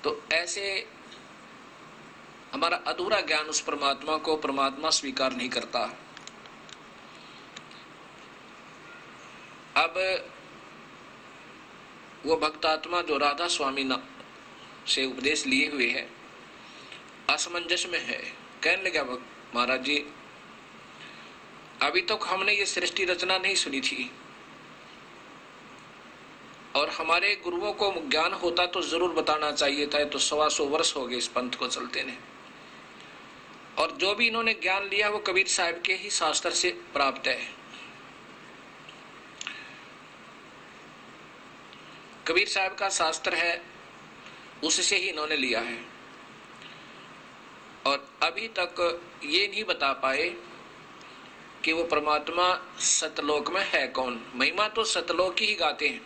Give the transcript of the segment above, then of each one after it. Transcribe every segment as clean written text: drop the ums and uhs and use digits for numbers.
तो ऐसे हमारा अधूरा ज्ञान उस परमात्मा को परमात्मा स्वीकार नहीं करता। अब वो भक्तात्मा जो राधा स्वामी से उपदेश लिए हुए है, असमंजस में है। कहने लगा महाराज जी, अभी तक हमने ये सृष्टि रचना नहीं सुनी थी, और हमारे गुरुओं को ज्ञान होता तो जरूर बताना चाहिए था। तो 125 वर्ष हो गए इस पंथ को चलते ने, और जो भी इन्होंने ज्ञान लिया वो कबीर साहब के ही शास्त्र से प्राप्त है। कबीर साहब का शास्त्र है, उससे ही इन्होंने लिया है। और अभी तक ये नहीं बता पाए कि वो परमात्मा सतलोक में है कौन। महिमा तो सतलोक ही गाते हैं,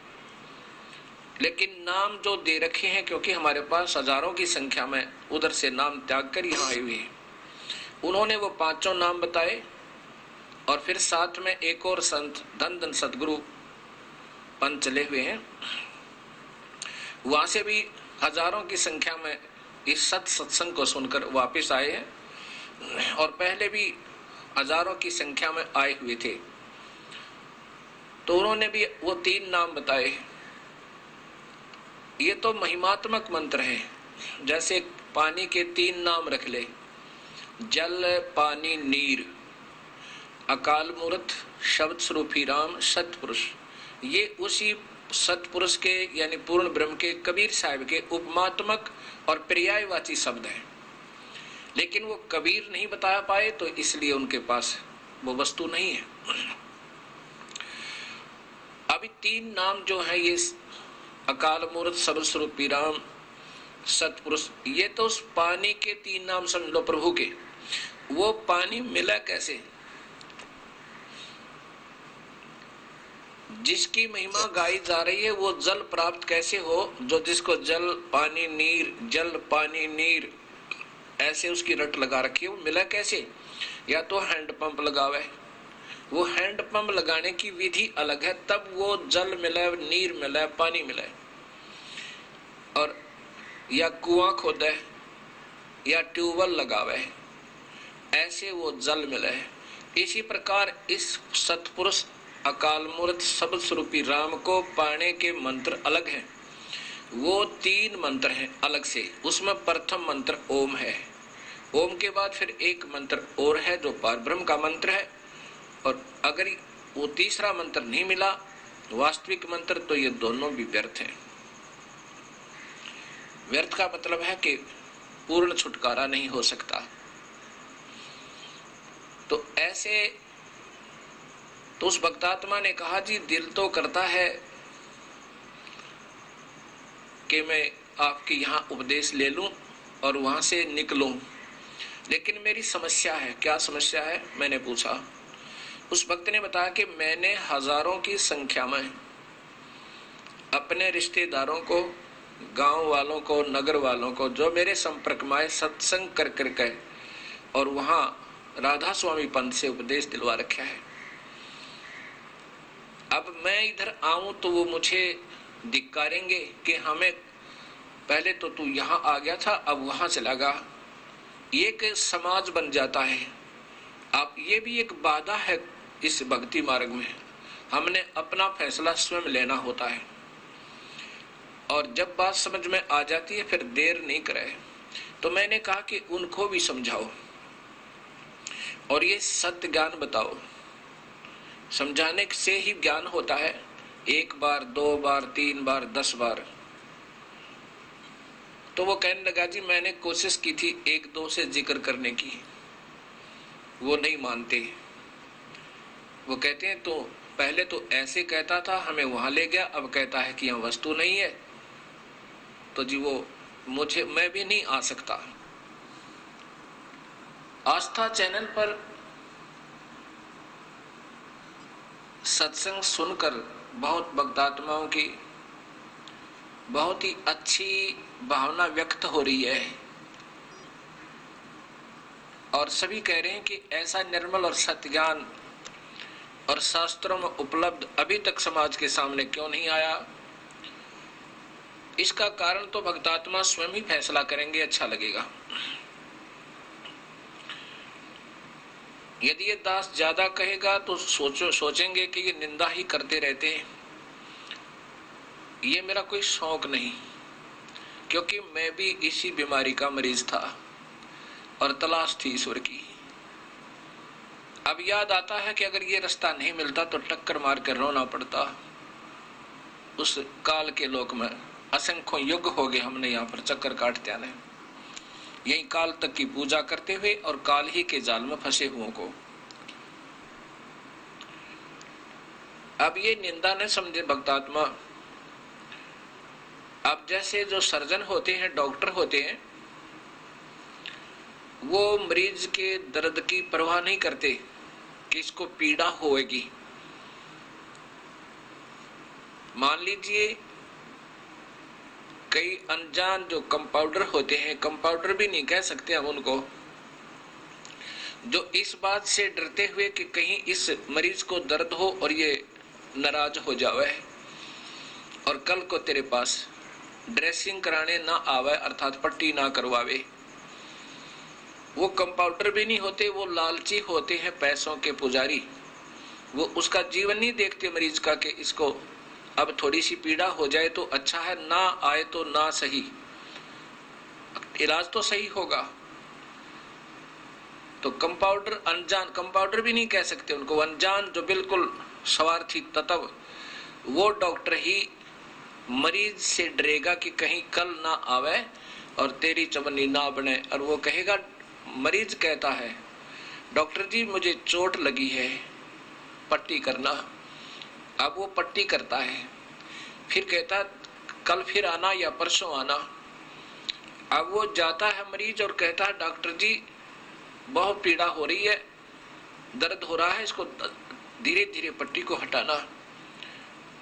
लेकिन नाम जो दे रखे हैं, क्योंकि हमारे पास हजारों की संख्या में उधर से नाम त्याग कर यहाँ आए हुए हैं, उन्होंने वो 5 नाम बताए। और फिर साथ में एक और संत धन धन सतगुरु पंथ चले हुए हैं, वहां से भी हजारों की संख्या में इस सत्संग को सुनकर वापस आए हैं, और पहले भी हजारों की संख्या में आए हुए थे। तो उन्होंने भी वो 3 नाम बताए। ये तो महिमात्मक मंत्र है। जैसे पानी के 3 नाम रख ले, जल पानी नीर, अकाल मूर्त शब्द स्वरूपी राम सतपुरुष। ये उसी सतपुरुष के यानी पूर्ण ब्रह्म के कबीर साहब के उपमात्मक और पर्यायवाची शब्द है। लेकिन वो कबीर नहीं बता पाए, तो इसलिए उनके पास वो वस्तु नहीं है। अभी 3 नाम जो है, ये अकाल मूर्त शब्द स्वरूपी राम सतपुरुष, ये तो उस पानी के 3 नाम समझ लो प्रभु के। वो पानी मिला कैसे? जिसकी महिमा गाई जा रही है वो जल प्राप्त कैसे हो? जो जिसको जल पानी नीर, जल पानी नीर ऐसे उसकी रट लगा रखी है, वो मिला कैसे? या तो हैंडपंप लगावे, वो हैंडपंप लगाने की विधि अलग है, तब वो जल मिला, नीर मिला, पानी मिला। और या कुआं खोदे या ट्यूबवेल लगावे, ऐसे वो जल मिला है। इसी प्रकार इस सतपुरुष अकाल मूर्त शब्द स्वरूपी राम को पाने के मंत्र अलग हैं। वो 3 मंत्र हैं अलग से। उसमें प्रथम मंत्र ओम है, ओम के बाद फिर एक मंत्र और है जो परब्रह्म का मंत्र है। और अगर वो तीसरा मंत्र नहीं मिला, वास्तविक मंत्र, तो ये दोनों भी व्यर्थ हैं। व्यर्थ का मतलब है कि पूर्ण छुटकारा नहीं हो सकता। तो ऐसे तो उस भक्तात्मा ने कहा, जी दिल तो करता है कि मैं आपके यहाँ उपदेश ले लूं और वहां से निकलूं, लेकिन मेरी समस्या है। क्या समस्या है? मैंने पूछा। उस भक्त ने बताया कि मैंने हजारों की संख्या में अपने रिश्तेदारों को, गांव वालों को, नगर वालों को, जो मेरे संपर्क में आए, सत्संग कर करके और वहां राधा स्वामी पंथ से उपदेश दिलवा रखा है। अब मैं इधर आऊं तो वो मुझे धिक्कारेंगे कि हमें पहले तो तू यहां आ गया था, अब वहां चला गया। एक समाज बन जाता है। आप ये भी एक बाधा है इस भक्ति मार्ग में। हमने अपना फैसला स्वयं लेना होता है, और जब बात समझ में आ जाती है फिर देर नहीं करे। तो मैंने कहा कि उनको भी समझाओ और ये सत्य ज्ञान बताओ। समझाने से ही ज्ञान होता है। 1 बार 2 बार 3 बार 10 बार। तो वो कहने लगा, जी मैंने कोशिश की थी 1-2 से जिक्र करने की, वो नहीं मानते। वो कहते हैं तो पहले तो ऐसे कहता था, हमें वहां ले गया, अब कहता है कि यहाँ वस्तु नहीं है। तो जी वो मैं भी नहीं आ सकता। आस्था चैनल पर सत्संग सुनकर बहुत भक्तात्माओं की बहुत ही अच्छी भावना व्यक्त हो रही है, और सभी कह रहे हैं कि ऐसा निर्मल और सत्य ज्ञान और शास्त्रों में उपलब्ध अभी तक समाज के सामने क्यों नहीं आया। इसका कारण तो भक्तात्मा स्वयं ही फैसला करेंगे, अच्छा लगेगा। यदि ये दास ज्यादा कहेगा तो सोचेंगे कि ये निंदा ही करते रहते हैं। ये मेरा कोई शौक नहीं, क्योंकि मैं भी इसी बीमारी का मरीज था और तलाश थी ईश्वर की। अब याद आता है कि अगर ये रास्ता नहीं मिलता तो टक्कर मार कर रोना पड़ता। उस काल के लोक में असंख्यों युग हो गए हमने यहाँ पर चक्कर काटते आने, यही काल तक की पूजा करते हुए और काल ही के जाल में फंसे हुओं को। अब ये निंदा न समझे भक्तात्मा। अब जैसे जो सर्जन होते हैं, डॉक्टर होते हैं, वो मरीज के दर्द की परवाह नहीं करते कि इसको पीड़ा होएगी। मान लीजिए कई अनजान जो कंपाउंडर होते हैं, कंपाउंडर भी नहीं कह सकते हम उनको, जो इस बात से डरते हुए कि कहीं इस मरीज को दर्द हो और ये नाराज हो जावे और कल को तेरे पास ड्रेसिंग कराने ना आवे, अर्थात पट्टी ना करवावे, वो कंपाउंडर भी नहीं होते, वो लालची होते हैं, पैसों के पुजारी। वो उसका जीवन नहीं देखते मरीज का कि इसको अब थोड़ी सी पीड़ा हो जाए तो अच्छा है, ना आए तो ना सही, इलाज तो सही होगा। तो कंपाउंडर अनजान, कंपाउंडर भी नहीं कह सकते उनको, अनजान जो बिल्कुल स्वार्थी तत्व, वो डॉक्टर ही मरीज से डरेगा कि कहीं कल ना आवे और तेरी चवन्नी ना बने। और वो कहेगा, मरीज कहता है डॉक्टर जी मुझे चोट लगी है, पट्टी करना। अब वो पट्टी करता है, फिर कहता कल फिर आना या परसों आना। अब वो जाता है मरीज और कहता है डॉक्टर जी बहुत पीड़ा हो रही है, दर्द हो रहा है, इसको धीरे धीरे पट्टी को हटाना।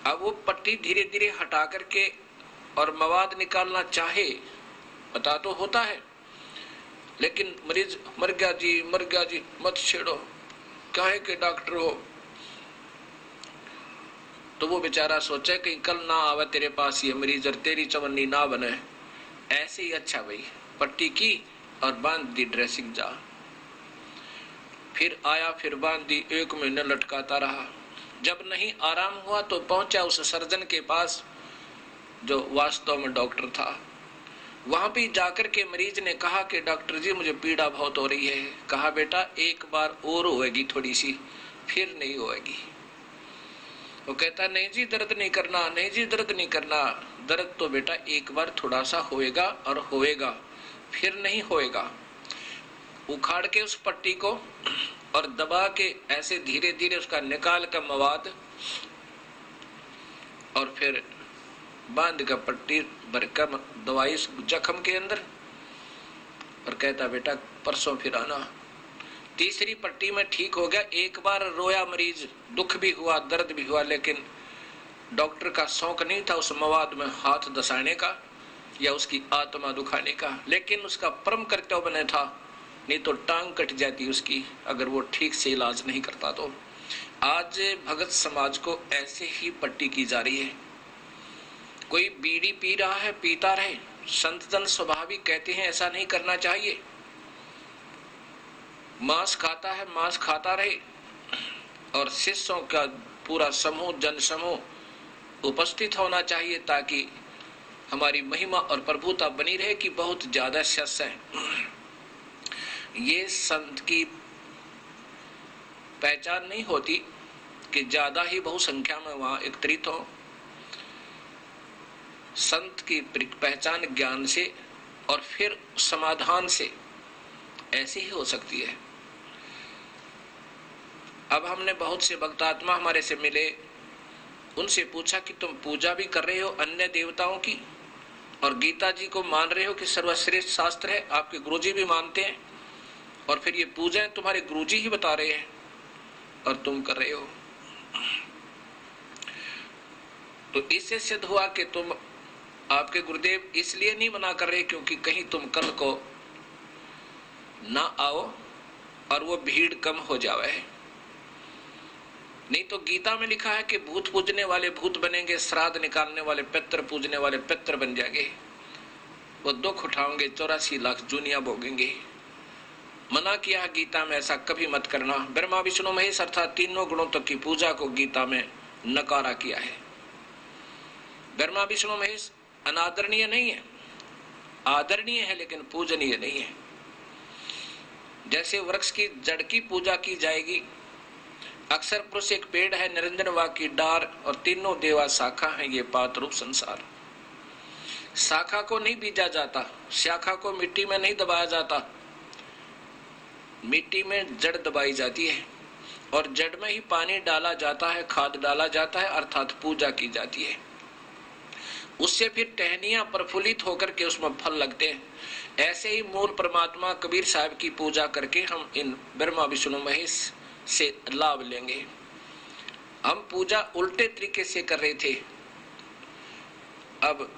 अब वो पट्टी धीरे धीरे हटा करके और मवाद निकालना चाहे, पता तो होता है, लेकिन मरीज मर गया जी मत छेड़ो, काहे के डॉक्टर हो। तो वो बेचारा सोचे कहीं कल ना आवे तेरे पास ये मरीज और तेरी चवन्नी ना बने। ऐसे ही अच्छा भाई, पट्टी की और बांध दी ड्रेसिंग जा, फिर आया, फिर बांध दी, 1 महीना लटकाता रहा। जब नहीं आराम हुआ तो पहुंचा उस सर्जन के पास जो वास्तव में डॉक्टर था। वहां भी जाकर के मरीज ने कहा कि डॉक्टर जी मुझे पीड़ा बहुत हो रही है। कहा बेटा एक बार और होएगी थोड़ी सी, फिर नहीं होएगी। वो कहता नहीं जी दर्द नहीं करना, नहीं जी दर्द नहीं करना। दर्द तो बेटा एक बार थोड़ा सा होएगा और होएगा, फिर नहीं होएगा। उखाड़ के उस पट्टी को और दबा के ऐसे धीरे धीरे उसका निकाल का मवाद और फिर बांध का पट्टी भरकर दवाई जख्म के अंदर और कहता बेटा परसों फिर आना। तीसरी पट्टी में ठीक हो गया। एक बार रोया मरीज, दुख भी हुआ, दर्द भी हुआ, लेकिन डॉक्टर का शौक नहीं था उस मवाद में हाथ दसाने का या उसकी आत्मा दुखाने का, लेकिन उसका परम कर्तव्य बने था, नहीं तो टांग कट जाती उसकी अगर वो ठीक से इलाज नहीं करता। तो आज भगत समाज को ऐसे ही पट्टी की जा रही है। कोई बीड़ी पी रहा है, पीता रहे, संत जन स्वाभाविक कहते हैं ऐसा नहीं करना चाहिए। मांस खाता है, मांस खाता रहे, और शिष्यों का पूरा समूह, जन समूह उपस्थित होना चाहिए ताकि हमारी महिमा और प्रभुता बनी रहे कि बहुत ज्यादा शिष्य हैं। ये संत की पहचान नहीं होती कि ज्यादा ही बहुसंख्या में वहां एकत्रित हो। संत की पहचान ज्ञान से और फिर समाधान से ऐसी ही हो सकती है। अब हमने बहुत से भक्तात्मा हमारे से मिले, उनसे पूछा कि तुम पूजा भी कर रहे हो अन्य देवताओं की और गीता जी को मान रहे हो कि सर्वश्रेष्ठ शास्त्र है, आपके गुरुजी भी मानते हैं, और फिर ये पूजा तुम्हारे गुरुजी ही बता रहे हैं और तुम कर रहे हो। तो इससे सिद्ध हुआ कि तुम आपके गुरुदेव इसलिए नहीं मना कर रहे क्योंकि कहीं तुम कल को ना आओ और वो भीड़ कम हो जावे। नहीं तो गीता में लिखा है कि भूत पूजने वाले भूत बनेंगे, श्राद्ध निकालने वाले पितर पूजने वाले पितर बन जाएंगे, वो दुख उठाओगे, 84 लाख जूनिया भोगेंगे। मना किया गीता में, ऐसा कभी मत करना। ब्रह्मा विष्णु महेश अर्थात तीनों गुणों तक की पूजा को गीता में नकारा किया है। ब्रह्मा विष्णु महेश अनादरणीय नहीं है, आदरणीय है लेकिन पूजनीय नहीं है। जैसे वृक्ष की जड़ की पूजा की जाएगी, अक्षर पुरुष एक पेड़ है, निरंजन वा की डार और तीनों देवा शाखा है, ये पात रूप संसार। शाखा को नहीं बीजा जाता, शाखा को मिट्टी में नहीं दबाया जाता, मिट्टी में जड़ दबाई जाती है और जड़ में ही पानी डाला जाता है, खाद डाला जाता है, अर्थात पूजा की जाती है। उससे फिर टहनियां प्रफुल्लित होकर के उसमें फल लगते हैं। ऐसे ही मूल परमात्मा कबीर साहब की पूजा करके हम इन ब्रह्मा विष्णु महेश से लाभ लेंगे। हम पूजा उल्टे तरीके से कर रहे थे, अब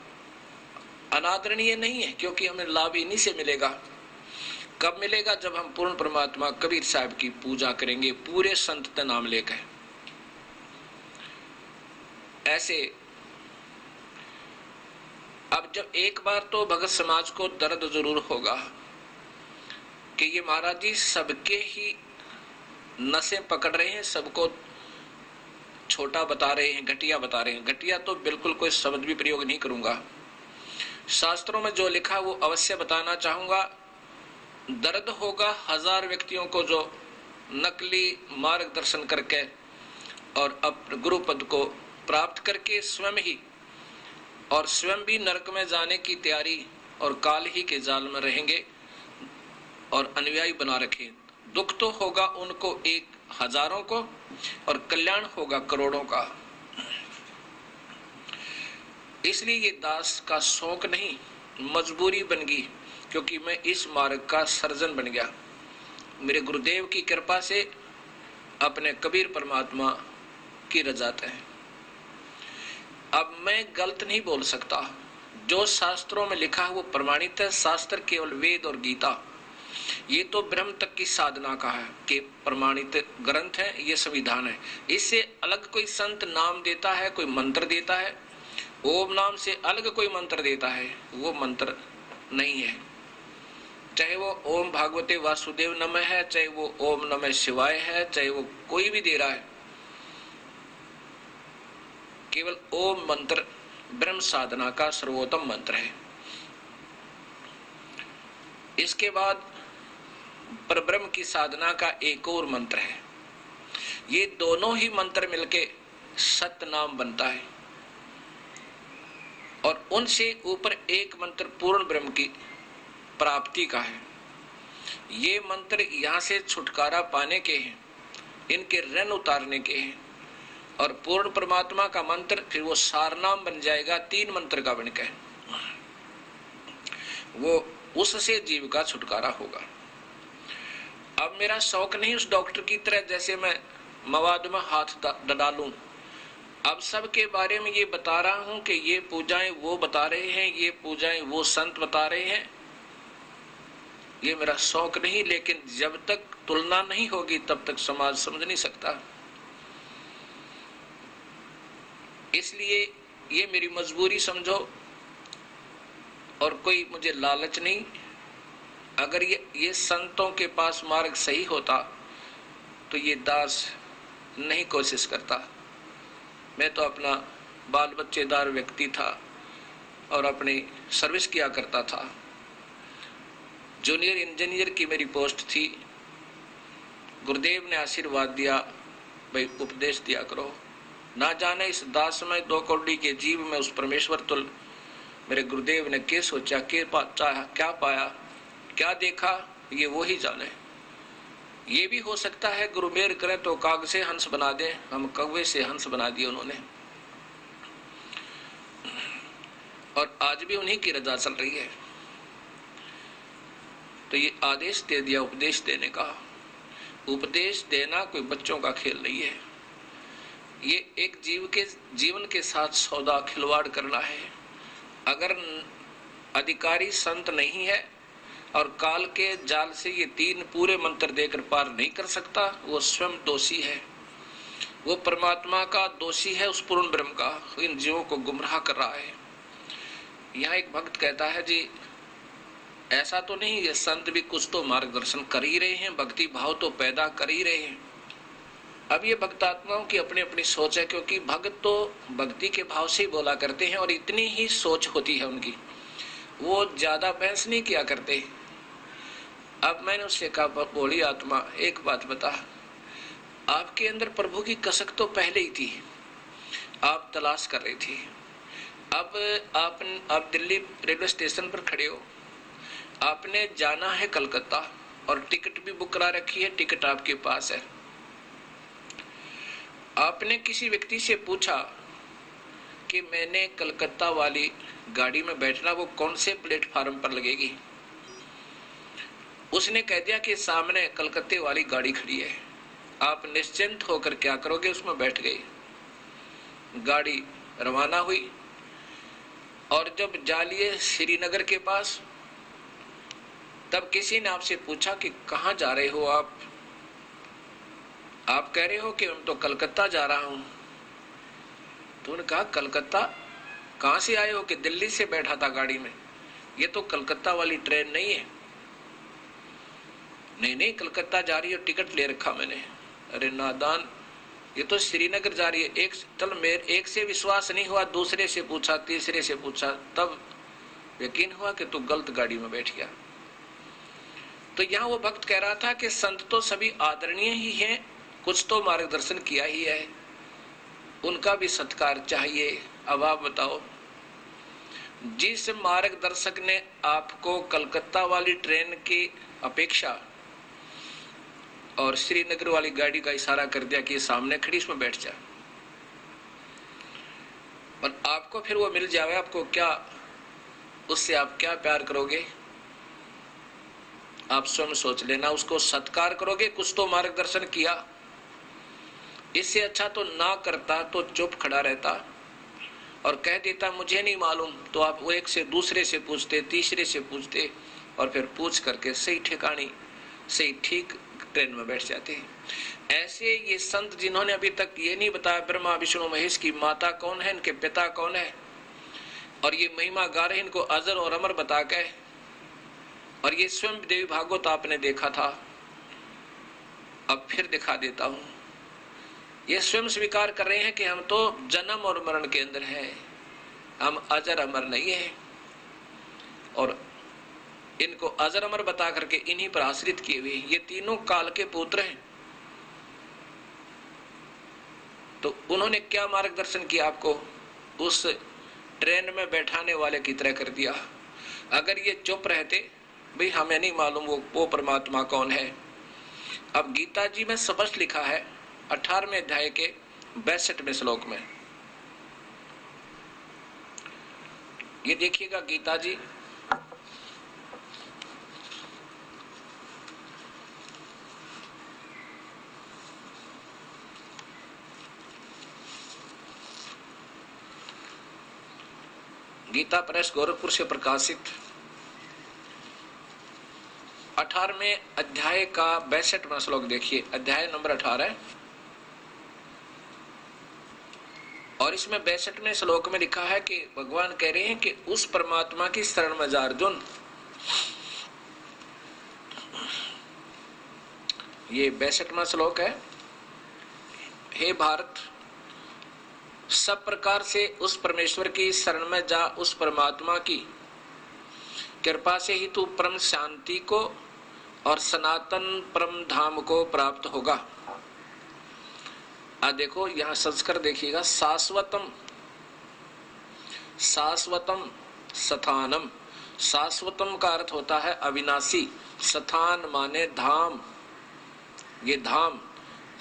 अनादरणीय नहीं है, क्योंकि हमें लाभ इन्हीं से मिलेगा। कब मिलेगा? जब हम पूर्ण परमात्मा कबीर साहब की पूजा करेंगे, पूरे संत का नाम लेकर। ऐसे अब जब एक बार तो भगत समाज को दर्द जरूर होगा कि ये महाराज जी सबके ही नसें पकड़ रहे हैं, सबको छोटा बता रहे हैं, घटिया बता रहे हैं। घटिया तो बिल्कुल कोई शब्द भी प्रयोग नहीं करूंगा, शास्त्रों में जो लिखा वो अवश्य बताना चाहूंगा। दर्द होगा 1000 व्यक्तियों को जो नकली मार्गदर्शन करके और अपने गुरु पद को प्राप्त करके स्वयं ही और स्वयं भी नरक में जाने की तैयारी और काल ही के जाल में रहेंगे और अनुयायी बना रखे। दुख तो होगा उनको 1000 को और कल्याण होगा करोड़ों का। इसलिए ये दास का शौक नहीं, मजबूरी बन गई, क्योंकि मैं इस मार्ग का सर्जन बन गया। मेरे गुरुदेव की कृपा से अपने कबीर परमात्मा की रजात है। अब मैं गलत नहीं बोल सकता, जो शास्त्रों में लिखा है वो प्रमाणित है। शास्त्र केवल वेद और गीता, ये तो ब्रह्म तक की साधना का है कि प्रमाणित ग्रंथ है, ये संविधान है। इससे अलग कोई संत नाम देता है, कोई मंत्र देता है, ओम नाम से अलग कोई मंत्र देता है, वो मंत्र नहीं है। चाहे वो ओम भागवते वासुदेव नमः है, चाहे वो ओम नमः शिवाय है, चाहे वो कोई भी दे रहा है, केवल ओम मंत्र ब्रह्म साधना का सर्वोत्तम मंत्र है। इसके बाद परब्रह्म की साधना का एक और मंत्र है। ये दोनों ही मंत्र मिलके सत्य नाम बनता है और उनसे ऊपर एक मंत्र पूर्ण ब्रह्म की प्राप्ति का है। ये मंत्र यहां से छुटकारा पाने के हैं, इनके ऋण उतारने के हैं। और पूर्ण परमात्मा का मंत्र फिर वो सारनाम बन जाएगा, 3 मंत्र का बनकर, वो उससे जीव का छुटकारा होगा। अब मेरा शौक नहीं उस डॉक्टर की तरह जैसे मैं मवाद में हाथ डालूं। अब सबके बारे में ये बता रहा हूं कि ये पूजाएं वो बता रहे हैं, ये पूजाएं वो संत बता रहे हैं, ये मेरा शौक नहीं। लेकिन जब तक तुलना नहीं होगी तब तक समाज समझ नहीं सकता। इसलिए ये मेरी मजबूरी समझो और कोई मुझे लालच नहीं। अगर ये संतों के पास मार्ग सही होता तो ये दास नहीं कोशिश करता। मैं तो अपना बाल बच्चेदार व्यक्ति था और अपनी सर्विस किया करता था। जूनियर इंजीनियर की मेरी पोस्ट थी। गुरुदेव ने आशीर्वाद दिया, भाई उपदेश दिया करो। ना जाने इस दास में 2 करोड़ के जीव में उस परमेश्वर तुल मेरे गुरुदेव ने क्या सोचा, क्या पाया, क्या देखा, ये वो ही जाने। ये भी हो सकता है गुरु मेहर करे तो काग से हंस बना दे, हम कौवे से हंस बना दिए उन्होंने। और आज भी उन्हीं की रजा चल रही है। तो ये आदेश दे दिया उपदेश देने का। उपदेश देना कोई बच्चों का खेल नहीं है। ये एक जीव के जीवन के साथ सौदा खिलवाड़ करना है। अगर अधिकारी संत नहीं है और काल के जाल से ये 3 पूरे मंत्र देकर पार नहीं कर सकता, वो स्वयं दोषी है। वो परमात्मा का दोषी है, उस पूर्ण ब्रह्म का इन जीवों को गुमराह कर रहा है। यहाँ एक भक्त कहता है जी ऐसा तो नहीं, ये संत भी कुछ तो मार्गदर्शन कर ही रहे हैं, भक्ति भाव तो पैदा कर ही रहे हैं। अब ये भक्तात्माओं की अपनी अपनी सोच है, क्योंकि भक्त तो भक्ति के भाव से ही बोला करते हैं और इतनी ही सोच होती है उनकी, वो ज्यादा बहस नहीं किया करते। अब मैंने उससे कहा बोली आत्मा एक बात बता, आपके अंदर प्रभु की कसक तो पहले ही थी, आप तलाश कर रही थी। अब आप दिल्ली रेलवे स्टेशन पर खड़े हो, आपने जाना है कलकत्ता और टिकट भी बुक करा रखी है, टिकट आपके पास है। आपने किसी व्यक्ति से पूछा कि मैंने कलकत्ता वाली गाड़ी में बैठना, वो कौन से प्लेटफार्म पर लगेगी? उसने कह दिया कि सामने कलकत्ते वाली गाड़ी खड़ी है। आप निश्चिंत होकर क्या करोगे, उसमें बैठ गए। गाड़ी रवाना हुई और जब जा लिए श्रीनगर के पास, तब किसी ने आपसे पूछा कि कहाँ जा रहे हो आप कह रहे हो कि मैं तो कलकत्ता जा रहा हूं। तो उन्होंने कहा कलकत्ता कहां से आए हो? कि दिल्ली से बैठा था गाड़ी में, ये तो कलकत्ता वाली ट्रेन नहीं है। नहीं कलकत्ता जा रही है, टिकट ले रखा मैंने। अरे नादान, ये तो श्रीनगर जा रही है। एक से विश्वास नहीं हुआ, दूसरे से पूछा, तीसरे से पूछा, तब यकीन हुआ कि तू गलत गाड़ी में बैठ गया। तो यहाँ वो भक्त कह रहा था कि संत तो सभी आदरणीय ही हैं, कुछ तो मार्गदर्शन किया ही है, उनका भी सत्कार चाहिए। अब आप बताओ, जिस मार्गदर्शक ने आपको कलकत्ता वाली ट्रेन की अपेक्षा और श्रीनगर वाली गाड़ी का इशारा कर दिया कि ये सामने खड़ी, इसमें बैठ जा, और आपको फिर वो मिल जाए, आपको क्या, उससे आप क्या प्यार करोगे? आप स्वयं सोच लेना। उसको सत्कार करोगे, कुछ तो मार्गदर्शन किया। इससे अच्छा तो ना करता, तो चुप खड़ा रहता और कह देता मुझे नहीं मालूम। तो आप वो एक से दूसरे से पूछते, तीसरे से पूछते, और फिर पूछ करके सही ठिकानी सही ठीक ट्रेन में बैठ जाते हैं। ऐसे ये संत जिन्होंने अभी तक ये नहीं बताया ब्रह्मा विष्णु महेश की माता कौन है, इनके पिता कौन है, और ये महिमा गा रहे, इनको अजर और अमर बता के, और ये स्वयं देवी भागवत आपने देखा था, अब फिर दिखा देता हूं। ये स्वयं स्वीकार कर रहे हैं कि हम तो जन्म और मरण के अंदर हैं, हम अजर अमर नहीं है, और इनको अजर अमर बता करके इन्हीं पर आश्रित किए हुए ये तीनों काल के पुत्र हैं। तो उन्होंने क्या मार्गदर्शन किया आपको? उस ट्रेन में बैठाने वाले की तरह कर दिया। अगर ये चुप रहते, भाई हमें नहीं मालूम वो परमात्मा कौन है। अब गीता जी में स्पष्ट लिखा है 18वें अध्याय के 62वें श्लोक में, ये देखिएगा गीता जी गीता प्रेस गोरखपुर से प्रकाशित 18वें अध्याय का 62वां श्लोक देखिए। अध्याय नंबर 18 और इसमें 62वें श्लोक में लिखा है कि भगवान कह रहे हैं कि उस परमात्मा की शरण में जा अर्जुन। ये 62वां श्लोक है। हे भारत, सब प्रकार से उस परमेश्वर की शरण में जा, उस परमात्मा की कृपा से ही तू परम शांति को और सनातन परम धाम को प्राप्त होगा। देखो यहां संस्कार देखिएगा, शाश्वतम शाश्वतम स्थानम। शाश्वतम का अर्थ होता है अविनाशी, स्थान माने धाम, ये धाम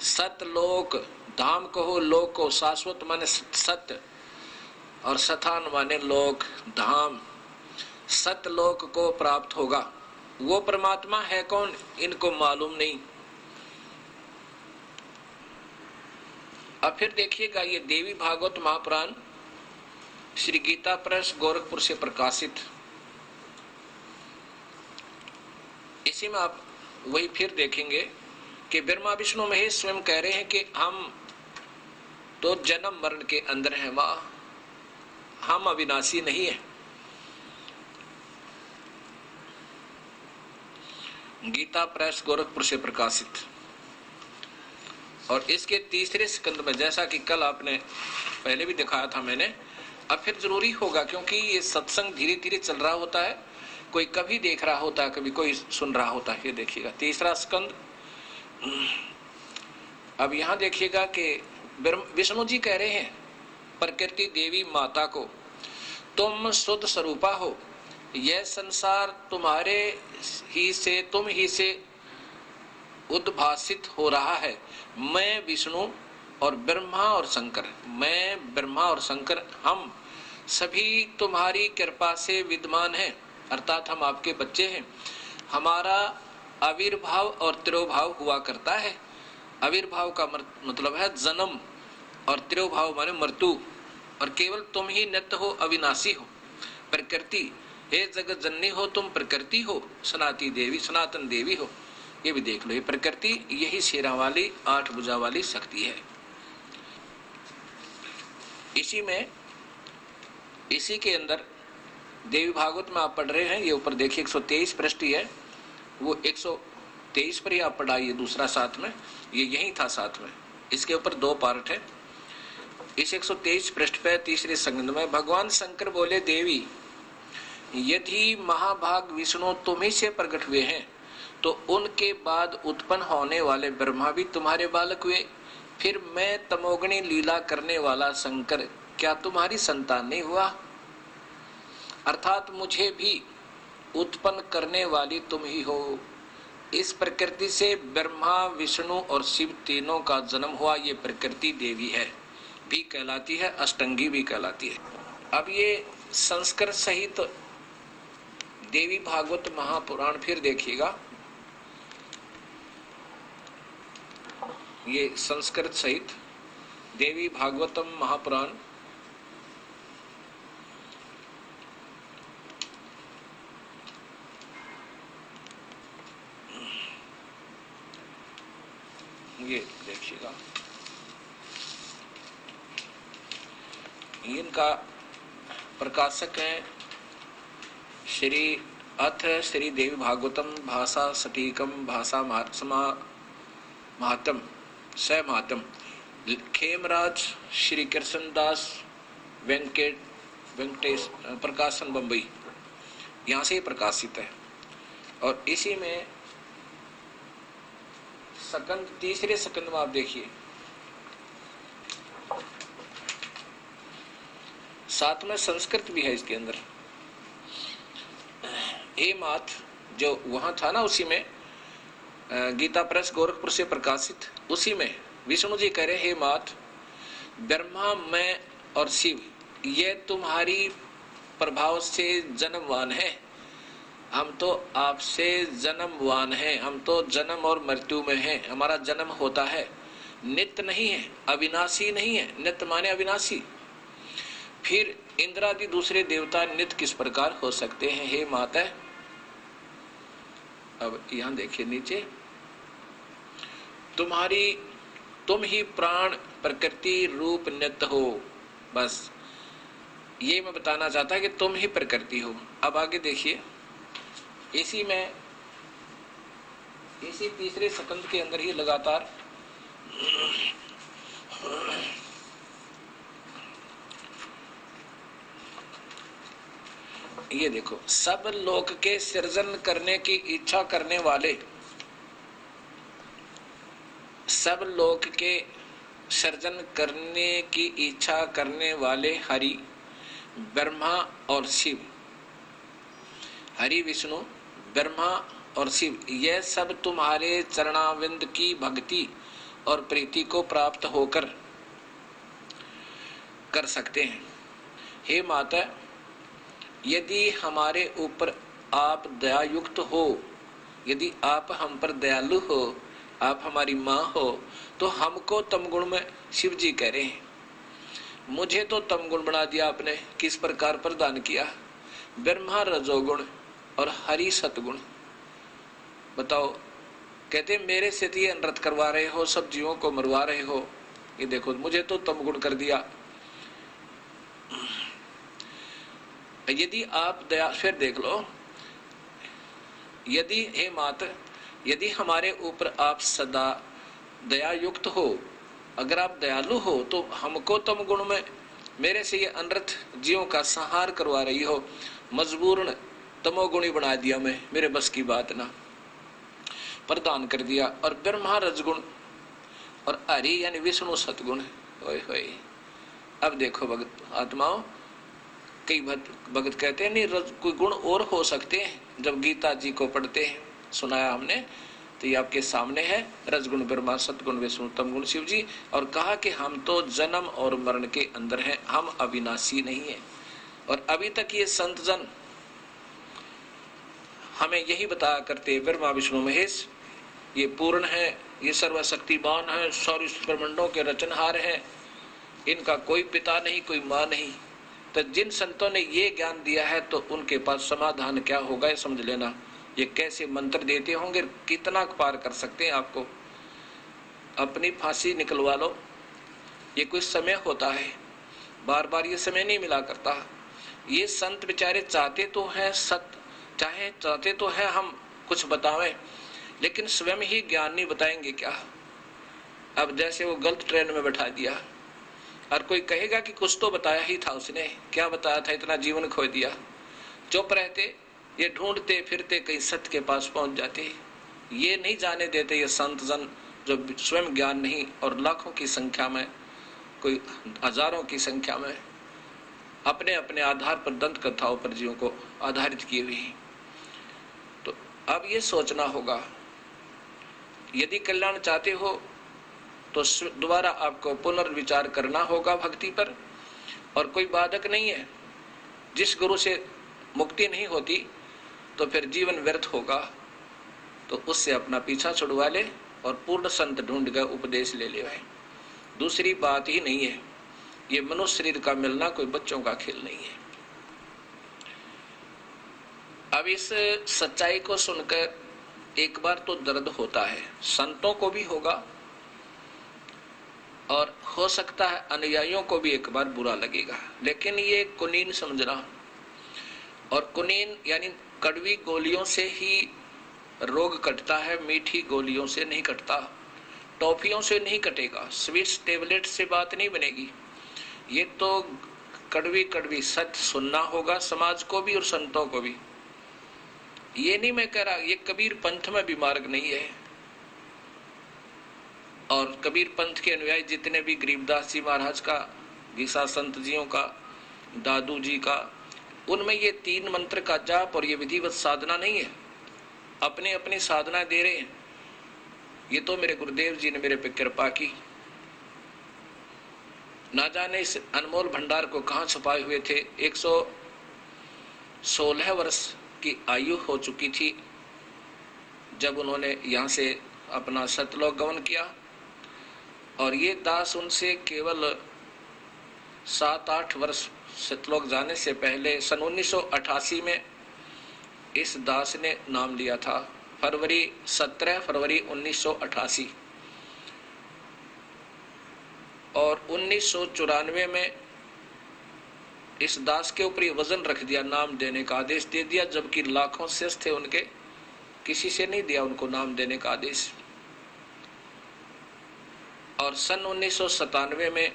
सतलोक, धाम कहो लोक को, शाश्वत माने सत्य और स्थान माने लोक, धाम, सतलोक को प्राप्त होगा। वो परमात्मा है कौन, इनको मालूम नहीं। अब फिर देखिएगा ये देवी भागवत महापुराण श्री गीता प्रेस गोरखपुर से प्रकाशित, इसी में आप वही फिर देखेंगे कि ब्रह्मा विष्णु महेश स्वयं कह रहे हैं कि हम तो जन्म मरण के अंदर है मां, हम अविनाशी नहीं है। गीता प्रेस गोरखपुर से प्रकाशित। और इसके तीसरे स्कंद में, जैसा कि कल आपने पहले भी दिखाया था मैंने, अब फिर जरूरी होगा, क्योंकि ये सत्संग धीरे धीरे चल रहा होता है, कोई कभी देख रहा होता है, कभी कोई सुन रहा होता है। ये देखिएगा तीसरा स्कंद। अब यहां देखिएगा कि विष्णु जी कह रहे हैं प्रकृति देवी माता को, तुम शुद्ध स्वरूपा हो, यह संसार तुम्हारे ही से, तुम ही से उद्भासित हो रहा है। मैं विष्णु और ब्रह्मा और शंकर, मैं ब्रह्मा और शंकर, हम सभी तुम्हारी कृपा से विद्यमान हैं, अर्थात हम आपके बच्चे हैं। हमारा आविर्भाव और तिरोभाव हुआ करता है। आविर्भाव का मतलब है जन्म, और तिरोभाव माने मृत्यु, और केवल तुम ही नित्य हो, अविनाशी हो। प्रकृति, हे जगत जननी हो, तुम प्रकृति हो, सनाती देवी, सनातन देवी हो। ये भी देख लो, ये प्रकृति यही शेरा वाली 8 भुजा वाली शक्ति है। इसी में, इसी के अंदर देवी भागवत में आप पढ़ रहे हैं, ये ऊपर देखिए 123 पृष्ठ है, वो 123 पर ही आप पढ़ाइए, दूसरा साथ में, ये यही था साथ में। इसके ऊपर 2 पार्ट है। इस 123 पृष्ठ पे तीसरे संगंध में भगवान शंकर बोले, देवी यदि महाभाग विष्णु तुम्ही से प्रकट हुए हैं, तो उनके बाद उत्पन्न होने वाले ब्रह्मा भी तुम्हारे बालक हुए। फिर मैं तमोगणी लीला करने वाला शंकर क्या तुम्हारी संतान नहीं हुआ? अर्थात मुझे भी उत्पन्न करने वाली तुम ही हो। इस प्रकृति से ब्रह्मा, विष्णु और शिव तीनों का जन्म हुआ। ये प्रकृति देवी है, भी कहलाती है, अष्टंगी भी कहलाती है। अब ये संस्कृत सहित देवी भागवत महापुराण फिर देखिएगा, ये संस्कृत सहित देवी भागवतम महापुराण, ये देखिएगा, इनका प्रकाशक है श्री अथ श्री देवी भागवतम भाषा सटीकम भाषा महात्म स महात्म, खेमराज श्री कृष्णदास वेंकटेश प्रकाशन बम्बई, यहाँ से प्रकाशित है। और इसी में सकंद, तीसरे सकंद में आप देखिए, साथ में संस्कृत भी है इसके अंदर। हे मात, जो वहां था ना, उसी में गीता प्रेस गोरखपुर से प्रकाशित, उसी में विष्णु जी कह रहे, हे मात, ब्रह्मा, मैं और शिव ये तुम्हारी प्रभाव से जन्मवान है। हम तो आपसे जन्मवान हैं, हम तो जन्म और मृत्यु में हैं, हमारा जन्म होता है, नित्य नहीं है, अविनाशी नहीं है। नित्य माने अविनाशी। फिर इंद्रादि दूसरे देवता नित्य किस प्रकार हो सकते हैं हे माता? अब यहां देखिए नीचे, तुम ही प्राण प्रकृति रूप नित्य हो। बस ये मैं बताना चाहता कि तुम ही प्रकृति हो। अब आगे देखिए, इसी में, इसी तीसरे सकंद के अंदर ही लगातार ये देखो, सब लोक के सृजन करने की इच्छा करने वाले, सब लोक के सृजन करने की इच्छा करने वाले हरि, ब्रह्मा और शिव, हरि विष्णु ब्रह्मा और शिव, यह सब तुम्हारे चरणाविंद की भक्ति और प्रीति को प्राप्त होकर कर सकते हैं। हे माता, यदि हमारे ऊपर आप दयायुक्त हो, यदि आप हम पर दयालु हो, आप हमारी माँ हो, तो हमको तमगुण में, शिव जी कह रहे हैं, मुझे तो तमगुण बना दिया आपने, किस प्रकार प्रदान किया? ब्रह्मा रजोगुण और हरि सतगुण। बताओ, कहते मेरे से ये अनर्थ करवा रहे हो, सब जीवों को मरवा रहे हो, ये देखो मुझे तो तम गुण कर दिया। यदि आप दया, फिर देख लो, यदि हे मात, यदि हमारे ऊपर आप सदा दया युक्त हो, अगर आप दयालु हो तो हमको तम गुण में मेरे से ये अनर्थ जीवों का संहार करवा रही हो, मजबूरन तमोगुणी बना दिया मैं, मेरे बस की बात ना, प्रदान कर दिया। और ब्रह्मा रजगुण और हरि यानी विष्णु सतगुण। ओए होए, अब देखो भगत आत्माओं, कई भगत कहते हैं नहीं कोई गुण और हो सकते हैं। जब गीता जी को पढ़ते हैं, सुनाया हमने, तो ये आपके सामने है, रजगुण ब्रह्मा, सतगुण विष्णु, तमगुण शिव जी। और कहा कि हम तो जन्म और मरण के अंदर हैं, हम अविनाशी नहीं है। और अभी तक ये संत जन हमें यही बताया करते, ब्रह्मा विष्णु महेश ये पूर्ण है, ये सर्वशक्तिमान है, सारे ब्रह्मांडों के रचनहार हैं, इनका कोई पिता नहीं, कोई माँ नहीं। तो जिन संतों ने ये ज्ञान दिया है तो उनके पास समाधान क्या होगा ये समझ लेना। ये कैसे मंत्र देते होंगे, कितना पार कर सकते हैं आपको। अपनी फांसी निकलवा लो, ये कोई समय होता है, बार बार ये समय नहीं मिला करता। ये संत बेचारे चाहते तो है चाहते तो है हम कुछ बतावें, लेकिन स्वयं ही ज्ञान नहीं बताएंगे क्या। अब जैसे वो गलत ट्रेन में बैठा दिया, और कोई कहेगा कि कुछ तो बताया ही था उसने, क्या बताया था, इतना जीवन खो दिया। चुप रहते, ये ढूंढते फिरते कहीं सत्य के पास पहुंच जाते। ये नहीं जाने देते ये संत जन जो स्वयं ज्ञान नहीं, और लाखों की संख्या में, कोई हजारों की संख्या में अपने अपने आधार पर दंत कथाओं पर जीवों को आधारित किए हुए हैं। तो अब ये सोचना होगा, यदि कल्याण चाहते हो तो दोबारा आपको पुनर्विचार करना होगा भक्ति पर, और कोई बाधक नहीं है। जिस गुरु से मुक्ति नहीं होती तो फिर जीवन व्यर्थ होगा, तो उससे अपना पीछा छुड़वा ले और पूर्ण संत ढूंढ कर उपदेश ले ले भाई, दूसरी बात ही नहीं है। ये मनुष्य शरीर का मिलना कोई बच्चों का खेल नहीं है। अब इस सच्चाई को सुनकर एक बार तो दर्द होता है, संतों को भी होगा, और हो सकता है अनुयायियों को भी एक बार बुरा लगेगा। लेकिन ये कुनीन समझना, और कुनीन यानी कड़वी गोलियों से ही रोग कटता है, मीठी गोलियों से नहीं कटता, टॉफियों से नहीं कटेगा, स्वीट्स टेबलेट से बात नहीं बनेगी। ये तो कड़वी कड़वी सत्य सुनना होगा, समाज को भी और संतों को भी। ये नहीं मैं कह रहा ये कबीर पंथ में भी मार्ग नहीं है, और कबीर पंथ के अनुयायी जितने भी गरीबदास जी महाराज का, गीसा संत जियों का, दादू जी का, उनमें ये 3 मंत्र का जाप और ये विधिवत साधना नहीं है। अपने अपनी साधना दे रहे हैं। ये तो मेरे गुरुदेव जी ने मेरे पे कृपा की, ना जाने इस अनमोल भंडार को कहां छुपाए हुए थे। 116 वर्ष की आयु हो चुकी थी जब उन्होंने यहाँ से अपना सतलोक गमन किया, और ये दास उनसे केवल 7-8 वर्ष सतलोक जाने से पहले सन 1988 में इस दास ने नाम लिया था। 17 फरवरी 1988, और 1994 में इस दास के ऊपर वजन रख दिया, नाम देने का आदेश दे दिया, जबकि लाखों शिष्य थे उनके, किसी से नहीं दिया उनको नाम देने का आदेश। और सन 1997 में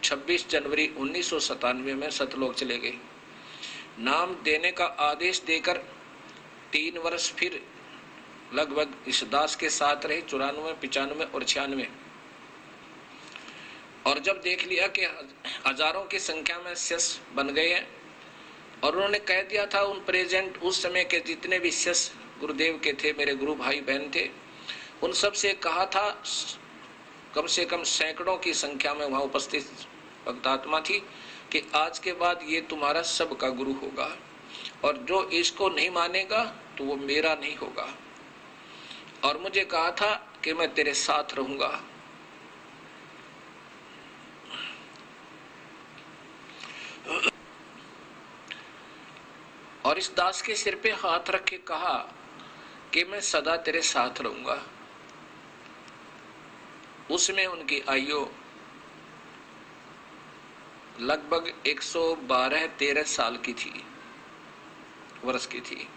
26 जनवरी 1997 में सतलोक चले गए। नाम देने का आदेश देकर 3 वर्ष फिर लगभग इस दास के साथ रहे, 94, 95 और 96। और जब देख लिया कि हजारों की संख्या में शिष्य बन गए हैं, और उन्होंने कह दिया था उन प्रेजेंट उस समय के जितने भी शिष्य गुरुदेव के थे, मेरे गुरु भाई बहन थे, उन सब से कहा था, कम से कम सैकड़ों की संख्या में वहां उपस्थित भक्तात्मा थी, कि आज के बाद ये तुम्हारा सबका गुरु होगा, और जो इसको नहीं मानेगा तो वो मेरा नहीं होगा। और मुझे कहा था कि मैं तेरे साथ रहूंगा। और इस दास के सिर पे हाथ रख के कहा कि मैं सदा तेरे साथ रहूंगा। उसमें उनकी आयु लगभग 112-13 साल की थी, वर्ष की थी।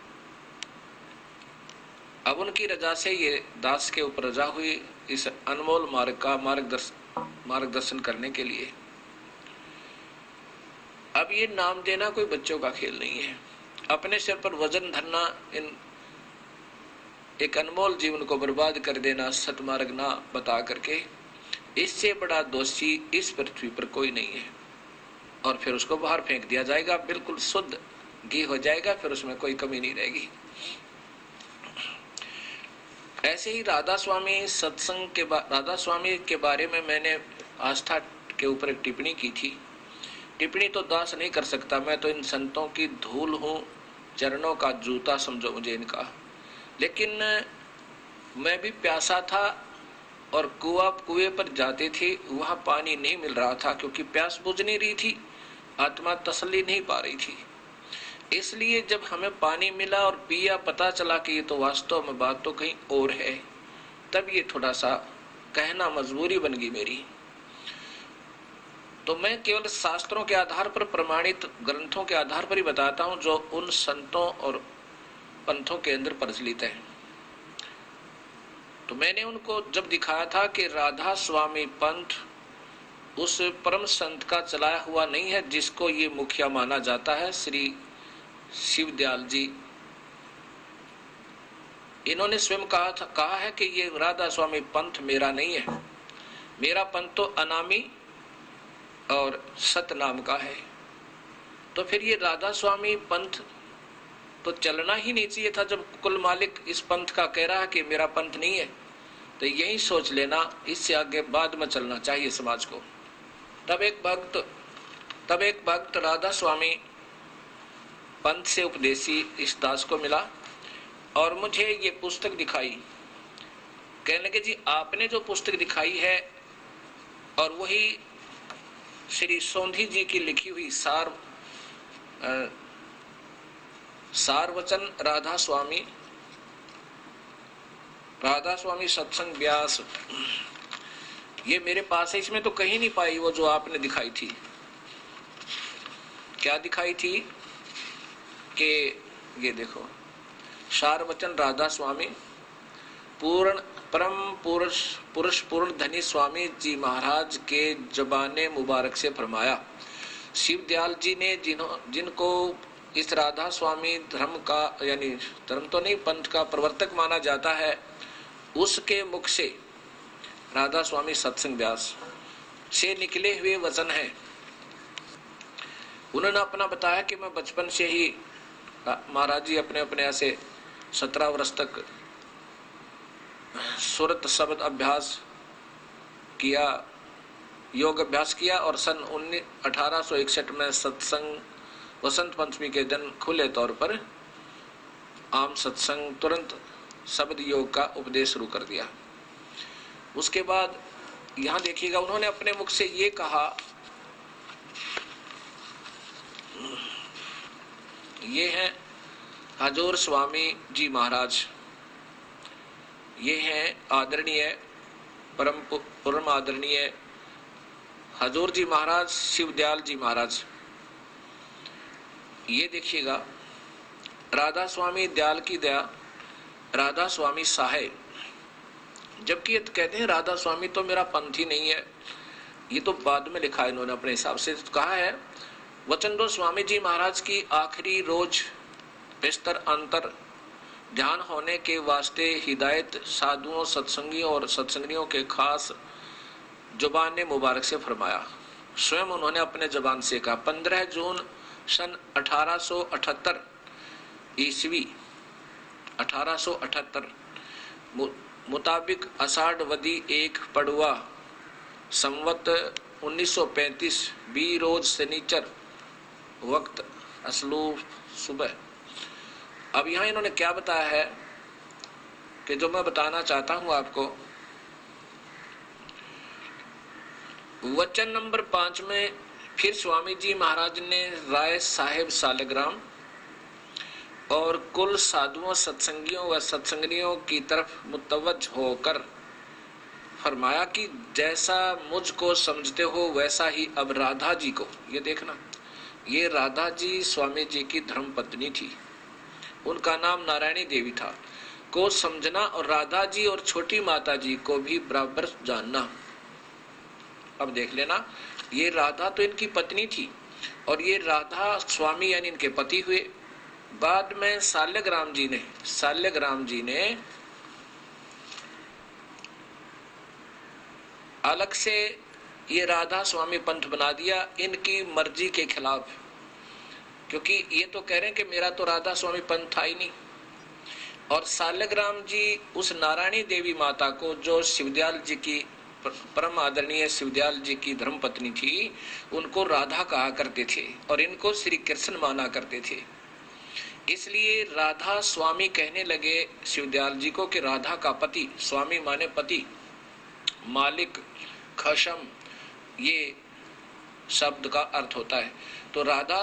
अब उनकी रजा से ये दास के ऊपर रजा हुई इस अनमोल मार्ग का मार्गदर्शन करने के लिए। अब ये नाम देना कोई बच्चों का खेल नहीं है। अपने सिर पर वजन धरना, इन एक अनमोल जीवन को बर्बाद कर देना, सतमार्ग ना बता करके, इससे बड़ा दोषी इस पृथ्वी पर कोई नहीं है। और फिर उसको बाहर फेंक दिया जाएगा, बिल्कुल शुद्ध घी हो जाएगा, फिर उसमें कोई कमी नहीं रहेगी। ऐसे ही राधा स्वामी सत्संग के राधा स्वामी के बारे में मैंने आस्था के ऊपर एक टिप्पणी की थी। टिप्पणी तो दास नहीं कर सकता, मैं तो इन संतों की धूल हूं, चरणों का जूता समझो मुझे इनका। लेकिन मैं भी प्यासा था और कुएं पर जाते थे, वहां पानी नहीं मिल रहा था क्योंकि प्यास बुझ नहीं रही थी, आत्मा तसल्ली नहीं पा रही थी। इसलिए जब हमें पानी मिला और पिया, पता चला कि ये तो वास्तव में बात तो कहीं और है, तब ये थोड़ा सा कहना मजबूरी बन गई मेरी। तो मैं केवल शास्त्रों के आधार पर, प्रमाणित ग्रंथों के आधार पर ही बताता हूं जो उन संतों और पंथों के अंदर प्रचलित है। तो मैंने उनको जब दिखाया था कि राधा स्वामी पंथ उस परम संत का चलाया हुआ नहीं है जिसको ये मुखिया माना जाता है, श्री शिवदयाल जी। इन्होंने स्वयं कहा है कि ये राधा स्वामी पंथ मेरा नहीं है, मेरा पंथ तो अनामी और सतनाम का है। तो फिर ये राधा स्वामी पंथ तो चलना ही नहीं चाहिए था। जब कुल मालिक इस पंथ का कह रहा है कि मेरा पंथ नहीं है, तो यही सोच लेना, इससे आगे बाद में चलना चाहिए समाज को। तब एक भक्त राधा स्वामी पंथ से उपदेशी इस दास को मिला और मुझे ये पुस्तक दिखाई। कहने लगे जी आपने जो पुस्तक दिखाई है और वही श्री सोंधी जी की लिखी हुई सार वचन राधा स्वामी सत्संग व्यास, ये मेरे पास है, इसमें तो कहीं नहीं पाई वो जो आपने दिखाई थी। क्या दिखाई थी कि ये देखो, सार वचन राधा स्वामी परम पुरुष पूर्ण धनी स्वामी जी महाराज के जबाने मुबारक से फरमाया। शिवदयाल जी ने जिनको इस राधा स्वामी धर्म का, यानी धर्म तो नहीं पंथ का प्रवर्तक माना जाता है, उसके मुख से राधा स्वामी सत्संग व्यास से निकले हुए वचन है। उन्होंने अपना बताया कि मैं बचपन से ही, महाराज जी अपने ऐसे 17 वर्ष तक सुरत शब्द अभ्यास किया, योग अभ्यास किया और सन 1861 में सत्संग वसंत पंचमी के दिन खुले तौर पर आम सत्संग तुरंत शब्द योग का उपदेश शुरू कर दिया। उसके बाद यहां देखिएगा, उन्होंने अपने मुख से ये कहा, ये हैं हजूर स्वामी जी महाराज, ये हैं आदरणीय परम आदरणीय हजूर जी महाराज शिवदयाल जी महाराज। ये देखिएगा, राधा स्वामी दयाल की दया, राधा स्वामी सहाय। जबकि ये कहते हैं राधा स्वामी तो मेरा पंथ ही नहीं है, ये तो बाद में लिखा है इन्होंने अपने हिसाब से। कहा है वचन दो स्वामी जी महाराज की आखिरी रोज बिस्तर अंतर ध्यान होने के वास्ते हिदायत साधुओं सत्संगियों और सत्संगियों के खास जुबान मुबारक से फरमाया। स्वयं उन्होंने अपने जबान से कहा। 15 जून सन 1878 ईस्वी 1878 मुताबिक आषाढ़ वदी 1 पड़ुआ संवत 1935 बी रोज शनिचर वक्त असलू सुबह। अब यहाँ इन्होंने क्या बताया है कि जो मैं बताना चाहता हूं आपको, वचन नंबर 5 में फिर स्वामी जी महाराज ने राय साहेब सालग्राम और कुल साधुओं सत्संगियों व सत्संगियों की तरफ मुतवज्ज होकर फरमाया कि जैसा मुझको समझते हो वैसा ही अब राधा जी को, ये देखना, ये राधा जी स्वामी जी की धर्म पत्नी थी, उनका नाम नारायणी देवी था, को समझना और राधा जी और छोटी माता जी को भी बराबर जानना। अब देख लेना, ये राधा तो इनकी पत्नी थी और ये राधा स्वामी यानी इनके पति हुए। बाद में साल्यग्राम जी ने अलग से ये राधा स्वामी पंथ बना दिया इनकी मर्जी के खिलाफ, क्योंकि ये तो कह रहे हैं कि मेरा तो राधा स्वामी पंथ था ही नहीं। और साल्यग्राम जी उस नारायणी देवी माता को, जो शिवदयाल जी की परम आदरणीय शिवदयाल जी की धर्मपत्नी थी, उनको राधा कहा करते थे और इनको श्री कृष्ण माना करते थे। इसलिए राधा स्वामी कहने लगे शिवदयाल जी को कि राधा का पति, स्वामी माने पति, मालिक, खशम, ये शब्द का अर्थ होता है। तो राधा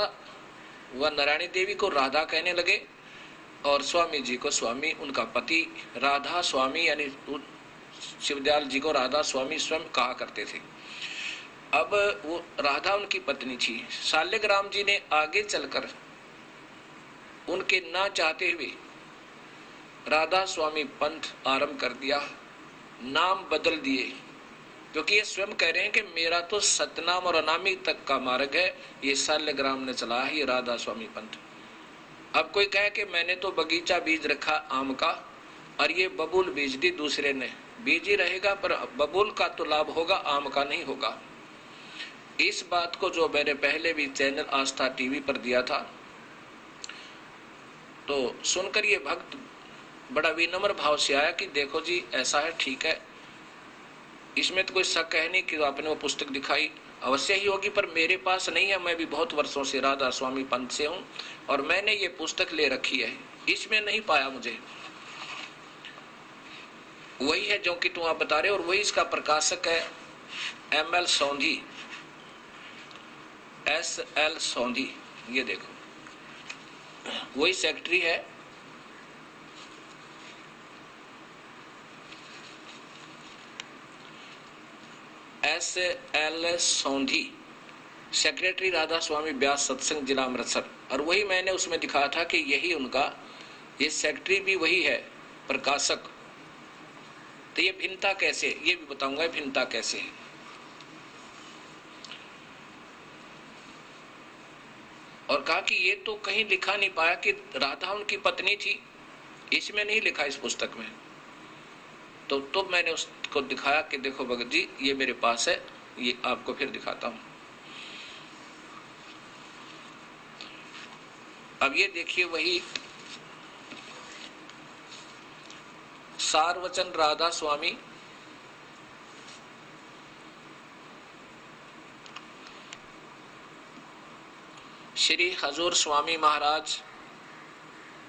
व नारायणी देवी को राधा कहने लगे और स्वामी जी को स्वामी, उनका पति राधा स्वामी यानी शिवदयाल जी को राधा स्वामी स्वयं कहा करते थे। अब वो राधा उनकी पत्नी थी। साल्यग्राम जी ने आगे चलकर उनके ना चाहते हुए राधा स्वामी पंथ आरंभ कर दिया, नाम बदल दिए, क्योंकि ये स्वयं कह रहे हैं कि मेरा तो सतनाम और अनामी तक का मार्ग है, ये साल्यग्राम ने चला है, ये राधा स्वामी पंथ। अब कोई कहे कि मैंने तो बगीचा बीज रखा आम का और ये बबूल बीज दी दूसरे ने, बीज ही रहेगा पर बबूल का तो लाभ होगा, आम का नहीं होगा। इस बात को जो मैंने पहले भी चैनल आस्था टीवी पर दिया था, तो सुनकर ये भक्त बड़ा विनम्र भाव से आया कि देखो जी ऐसा है, ठीक है, इसमें तो कोई शक है नहीं कि आपने वो पुस्तक दिखाई, अवश्य ही होगी, पर मेरे पास नहीं है, मैं भी बहुत वर्षों से राधा स्वामी पंथ से हूं और मैंने ये पुस्तक ले रखी है, इसमें नहीं पाया मुझे। वही है जो कि तुम आप बता रहे हो और वही इसका प्रकाशक है ML सौंधी, SL सौंधी, ये देखो वही सेक्रेटरी है। SL सौंधी, सेक्रेटरी राधा स्वामी व्यास सत्संग जिला अमृतसर। और वही मैंने उसमें दिखाया था कि यही उनका, ये सेक्रेटरी भी वही है, प्रकाशक। तो ये भिन्नता कैसे, ये भी बताऊंगा भिन्नता कैसे है। और कहा कि ये तो कहीं लिखा नहीं पाया कि राधा उनकी पत्नी थी, इसमें नहीं लिखा इस पुस्तक में। तो मैंने उसको दिखाया कि देखो भगत जी ये मेरे पास है, ये आपको फिर दिखाता हूं। अब ये देखिए वही सारवचन राधा स्वामी, श्री हजूर स्वामी महाराज,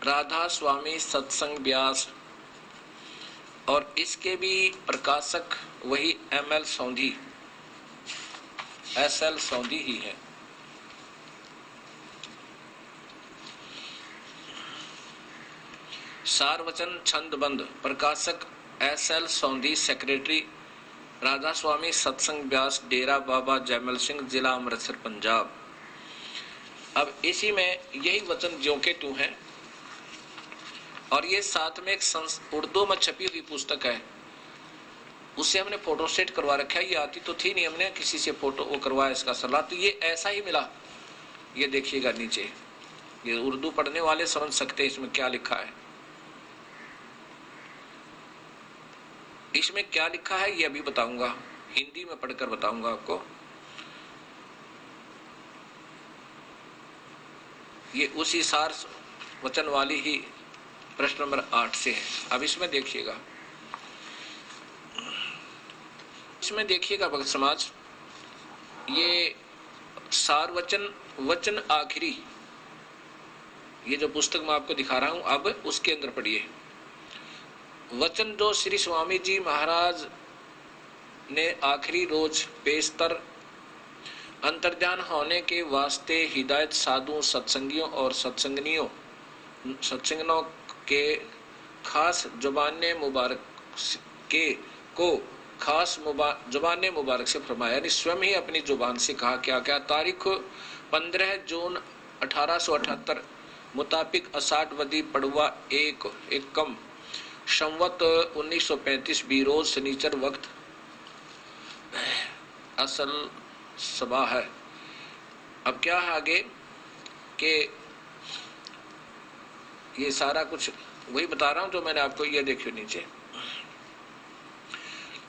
राधा स्वामी सत्संग व्यास, और इसके भी प्रकाशक वही ML सौंधी, SL सौंधी ही है। सारवचन छंदबंद, प्रकाशक SL सौंधी, सेक्रेटरी राधा स्वामी सत्संग व्यास, डेरा बाबा जयमल सिंह, जिला अमृतसर, पंजाब। अब इसी में यही वचन ज्यों के त्यों है और ये साथ में एक उर्दू में छपी हुई पुस्तक है, उससे हमने फोटो सेट करवा रखा है। ये आती तो थी नहीं, हमने किसी से फोटो वो करवाया इसका सलाह, तो ये ऐसा ही मिला। ये देखिएगा नीचे, ये उर्दू पढ़ने वाले समझ सकते हैं इसमें क्या लिखा है। इसमें क्या लिखा है ये अभी बताऊंगा, हिंदी में पढ़कर बताऊंगा आपको। ये उसी सार वचन वाली ही प्रश्न नंबर 8 से है। अब इसमें देखिएगा, इसमें देखिएगा भक्त समाज, ये सार वचन, वचन आखिरी, ये जो पुस्तक मैं आपको दिखा रहा हूं अब उसके अंदर पढ़िए। वचन जो श्री स्वामी जी महाराज ने आखिरी रोज पेशतर अंतर्ध्यान होने के वास्ते हिदायत साधु सत्संगियों और सत्संगनियों के खास जुबान मुबारक के को खास जुबान मुबारक से फरमाया, यानी स्वयं ही अपनी जुबान से कहा। क्या क्या? तारीख 15 जून 1878 मुताबिक अषाढ़ वदी पड़वा एक एकम संवत 1935 बीरोज शनिचर वक्त असल सभा है। अब क्या है आगे कि ये सारा कुछ वही बता रहा हूं जो मैंने आपको, ये देखियो नीचे।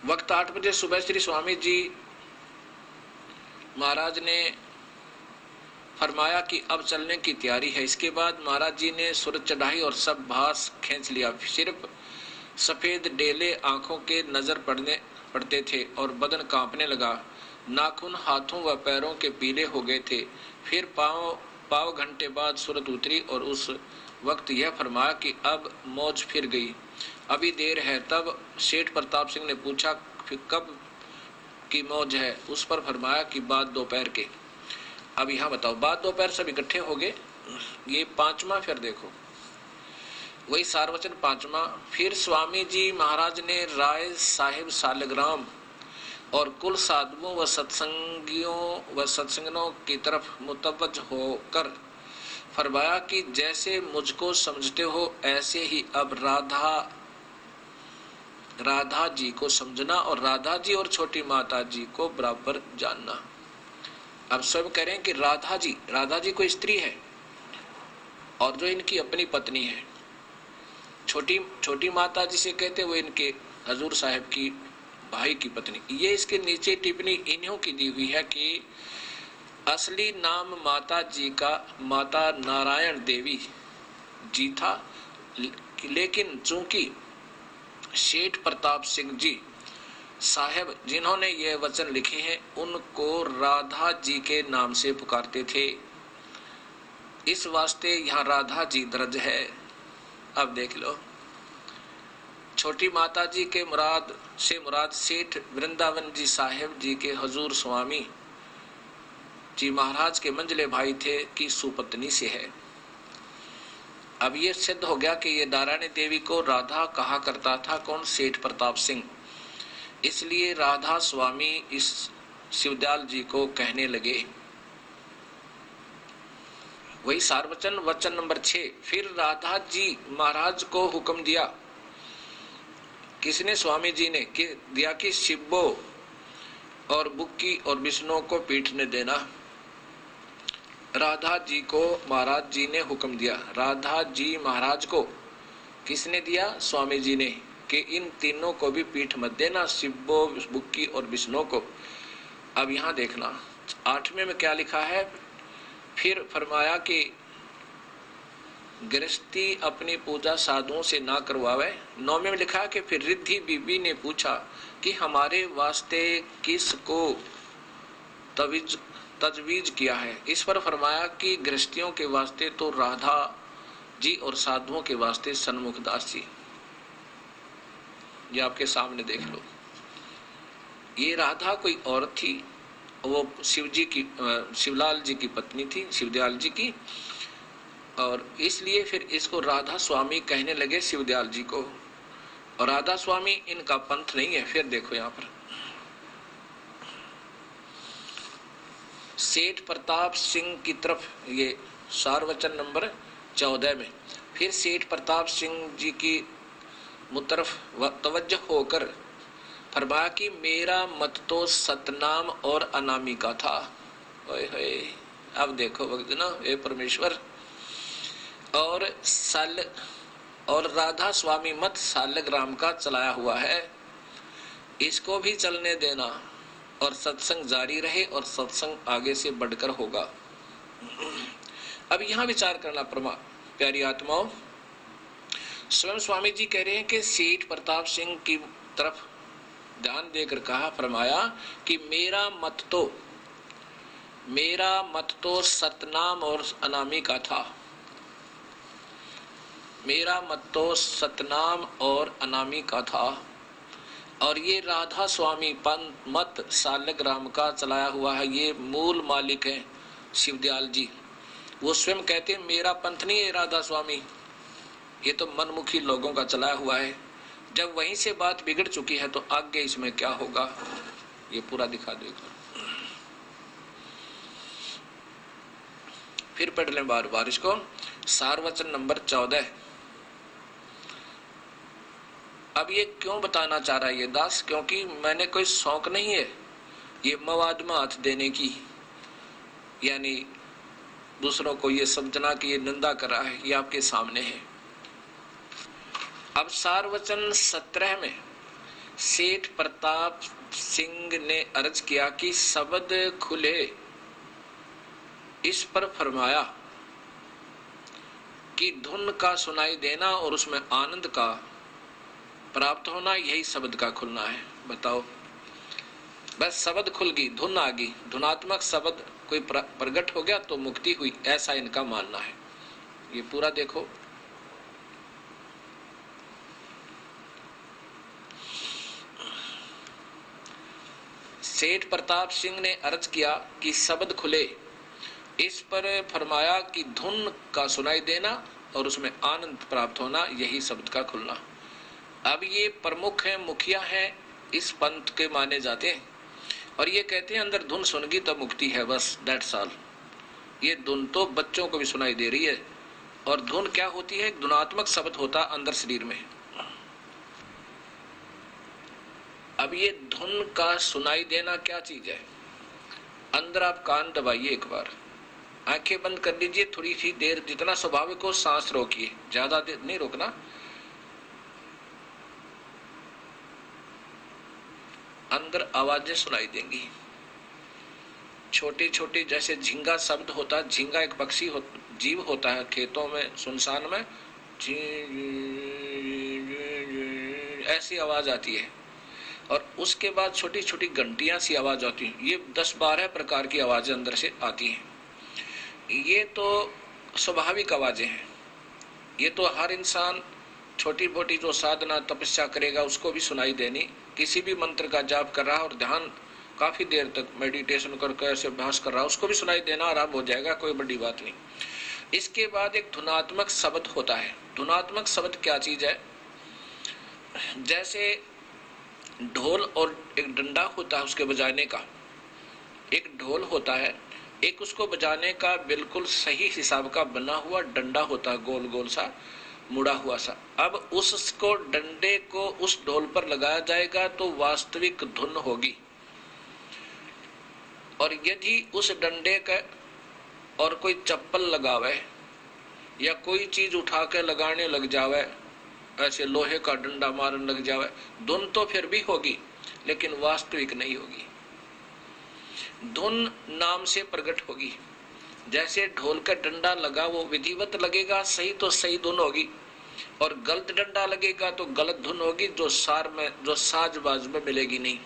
वक्त 8 बजे सुबह श्री स्वामी जी महाराज ने फरमाया कि अब चलने की तैयारी है। इसके बाद महाराज जी ने सूरज चढ़ाई और सब भास खींच लिया। सिर्फ सफेद डेले आंखों के नजर पड़ते थे और बदन कांपने लगा। नाखून हाथों व पैरों के पीले हो गए थे। फिर पाव घंटे बाद सूरज उतरी और उस वक्त यह फरमाया कि अब मौज फिर गई, अभी देर है। तब सेठ प्रताप सिंह ने पूछा कब की मौज है? उस पर फरमाया कि बाद दोपहर के। अब यहाँ बताओ, बाद दोपहर सब इकट्ठे हो गए। ये पांचवा, फिर देखो वही सार्वचन पांचवा। फिर स्वामी जी महाराज ने राय साहिब सालग्राम और कुल साधुओं व सत्संगियों व सत्संगनों की तरफ मुतवज्ज होकर फरमाया कि जैसे मुझको समझते हो ऐसे ही अब राधा जी को समझना और राधा जी और छोटी माता जी को बराबर जानना। अब सब कह रहे हैं कि राधा जी कोई स्त्री है और जो इनकी अपनी पत्नी है। छोटी माता जिसे कहते वो इनके हजूर साहब की भाई की पत्नी। ये इसके नीचे टिप्पणी इन्हों की दी हुई है कि असली नाम माता जी का माता नारायण देवी जी था, लेकिन चूंकि सेठ प्रताप सिंह जी साहब जिन्होंने ये वचन लिखे हैं उनको राधा जी के नाम से पुकारते थे, इस वास्ते यहाँ राधा जी दर्ज है। अब देख लो, छोटी माता जी के मुराद सेठ वृंदावन जी साहेब जी के हजूर स्वामी जी महाराज के मंझले भाई थे की सुपत्नी से है। अब ये सिद्ध हो गया कि ये नारायणी देवी को राधा कहा करता था कौन? सेठ प्रताप सिंह। इसलिए राधा स्वामी इस शिवदयाल जी को कहने लगे। वही सार्वचन वचन नंबर 6। फिर राधा जी महाराज को हुक्म दिया, किसने? स्वामी जी ने दिया कि शिब्बो और बुक्की और विष्णु को पीटने देना। राधा जी को महाराज जी ने हुक्म दिया। राधा जी महाराज को किसने दिया? स्वामी जी ने, कि इन तीनों को भी पीठ मत देना, शिब्बो, बुक्की और विष्णु को। अब यहाँ देखना 8वें में क्या लिखा है। फिर फरमाया कि गृहस्थी अपनी पूजा साधुओं से ना करवावे। 9वें में लिखा है कि फिर रिद्धि बीबी ने पूछा कि हमारे वास्ते किसको तजवीज किया है? इस पर फरमाया कि गृहस्थियों के वास्ते तो राधा जी और साधुओं के वास्ते सन्मुख दास जी। ये आपके सामने देख लो। ये राधा कोई औरत थी, वो शिवलाल जी की पत्नी थी, शिवदयाल जी की, और इसलिए फिर इसको राधा स्वामी कहने लगे शिवदयाल जी को। और राधा स्वामी इनका पंथ नहीं है। फिर देखो यहाँ पर सेठ प्रताप सिंह की तरफ, ये सार्वचन नंबर 14 में, फिर सेठ प्रताप सिंह जी की मुतरफ तवज्जो होकर फरमाया कि मेरा मत तो सतनाम और अनामिका था। ओए होए, अब देखो भक्तना, ये परमेश्वर। और राधा स्वामी मत सालग्राम का चलाया हुआ है, इसको भी चलने देना और सत्संग जारी रहे और सत्संग आगे से बढ़कर होगा। अब यहाँ विचार करना प्यारी आत्माओं। स्वयं स्वामी जी कह रहे हैं कि सेठ प्रताप सिंह की तरफ ध्यान देकर कहा, फरमाया कि मेरा मत तो सतनाम और अनामिका था। मेरा मत तो सतनाम और अनामिका था और ये राधा स्वामी पंथ मत सालग्राम का चलाया हुआ है। ये मूल मालिक है शिवदयाल जी। वो स्वयं कहते हैं मेरा पंथ नहीं है राधा स्वामी, ये तो मनमुखी लोगों का चलाया हुआ है। जब वहीं से बात बिगड़ चुकी है तो आगे इसमें क्या होगा ये पूरा दिखा दो एक बार। फिर पढ़ लें बार बार इसको। सार वचन नंबर 14। अब ये क्यों बताना चाह रहा है ये दास, क्योंकि मैंने कोई शौक नहीं है ये मवाद में हाथ देने की, यानी दूसरों को ये समझना कि ये निंदा कर रहा है, ये आपके सामने है। अब सार वचन 17 में सेठ प्रताप सिंह ने अर्ज किया कि शब्द खुले, इस पर फरमाया कि धुन का सुनाई देना और उसमें आनंद का प्राप्त होना, यही शब्द का खुलना है। बताओ, बस शब्द खुल गई, धुन आ गई, धुनात्मक शब्द कोई प्रकट हो गया तो मुक्ति हुई, ऐसा इनका मानना है। ये पूरा देखो। सेठ प्रताप सिंह ने अर्ज किया कि शब्द खुले, इस पर फरमाया कि धुन का सुनाई देना और उसमें आनंद प्राप्त होना, यही शब्द का खुलना। अब ये प्रमुख है, मुखिया है, इस पंथ के माने जाते हैं और ये कहते हैं अंदर धुन सुन गई तो मुक्ति है, बस दैट्स ऑल। ये धुन तो बच्चों को भी सुनाई दे रही है और धुन क्या होती है, धुनात्मक शब्द होता अंदर शरीर में। अब ये धुन का सुनाई देना क्या चीज है, अंदर आप कान दबाइए एक बार, आंखें बंद कर लीजिए थोड़ी सी देर, जितना स्वाभाविक हो सांस रोकिए, ज्यादा देर नहीं रोकना। अंदर आवाजें सुनाई देंगी, छोटी छोटी, जैसे झींगा शब्द होता है, झींगा एक पक्षी जीव होता है खेतों में सुनसान में, ऐसी आवाज आती है और उसके बाद छोटी छोटी घंटियां सी आवाज आती है। ये 10-12 प्रकार की आवाजें अंदर से आती हैं। ये तो स्वाभाविक आवाजें हैं, ये तो हर इंसान छोटी मोटी जो साधना तपस्या करेगा उसको भी सुनाई देनी। किसी भी मंत्र का जाप कर रहा है और ध्यान काफी देर तक मेडिटेशन करके ऐसे अभ्यास कर रहा है, उसको भी सुनाई देना आराम हो जाएगा, कोई बड़ी बात नहीं। इसके बाद एक धुनात्मक शब्द होता है। धुनात्मक शब्द क्या चीज है, जैसे ढोल और एक डंडा होता है उसके बजाने का, एक ढोल होता है, एक उसको बजाने का बिल्कुल सही हिसाब का बना हुआ डंडा होता है, गोल गोल सा मुड़ा हुआ सा। अब उसको डंडे को उस ढोल पर लगाया जाएगा तो वास्तविक धुन होगी, और यदि उस डंडे का और कोई चप्पल लगावे या कोई चीज उठा के लगाने लग जावे, ऐसे लोहे का डंडा मारने लग जावे, धुन तो फिर भी होगी लेकिन वास्तविक नहीं होगी। धुन नाम से प्रकट होगी। जैसे ढोल का डंडा लगा वो विधिवत लगेगा, सही तो सही धुन होगी, और गलत डंडा लगेगा तो गलत धुन होगी, जो सार में जो साजबाज में मिलेगी नहीं।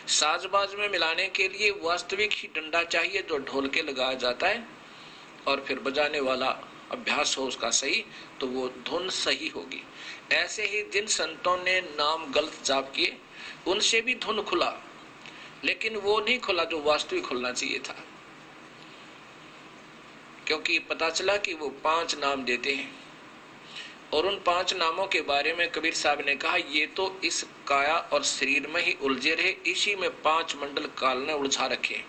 साजबाज में मिलाने के लिए वास्तविक ही डंडा चाहिए जो ढोल के लगाया जाता है, और फिर बजाने वाला अभ्यास हो उसका सही, तो वो धुन सही होगी। ऐसे ही जिन संतों ने नाम गलत जाप किए उनसे भी धुन खुला, लेकिन वो नहीं खुला जो वास्तविक खुलना चाहिए था, क्योंकि पता चला कि वो 5 नाम देते हैं और उन 5 नामों के बारे में कबीर साहब ने कहा ये तो इस काया और शरीर में ही उलझे रहे, इसी में 5 मंडल काल ने उलझा रखे।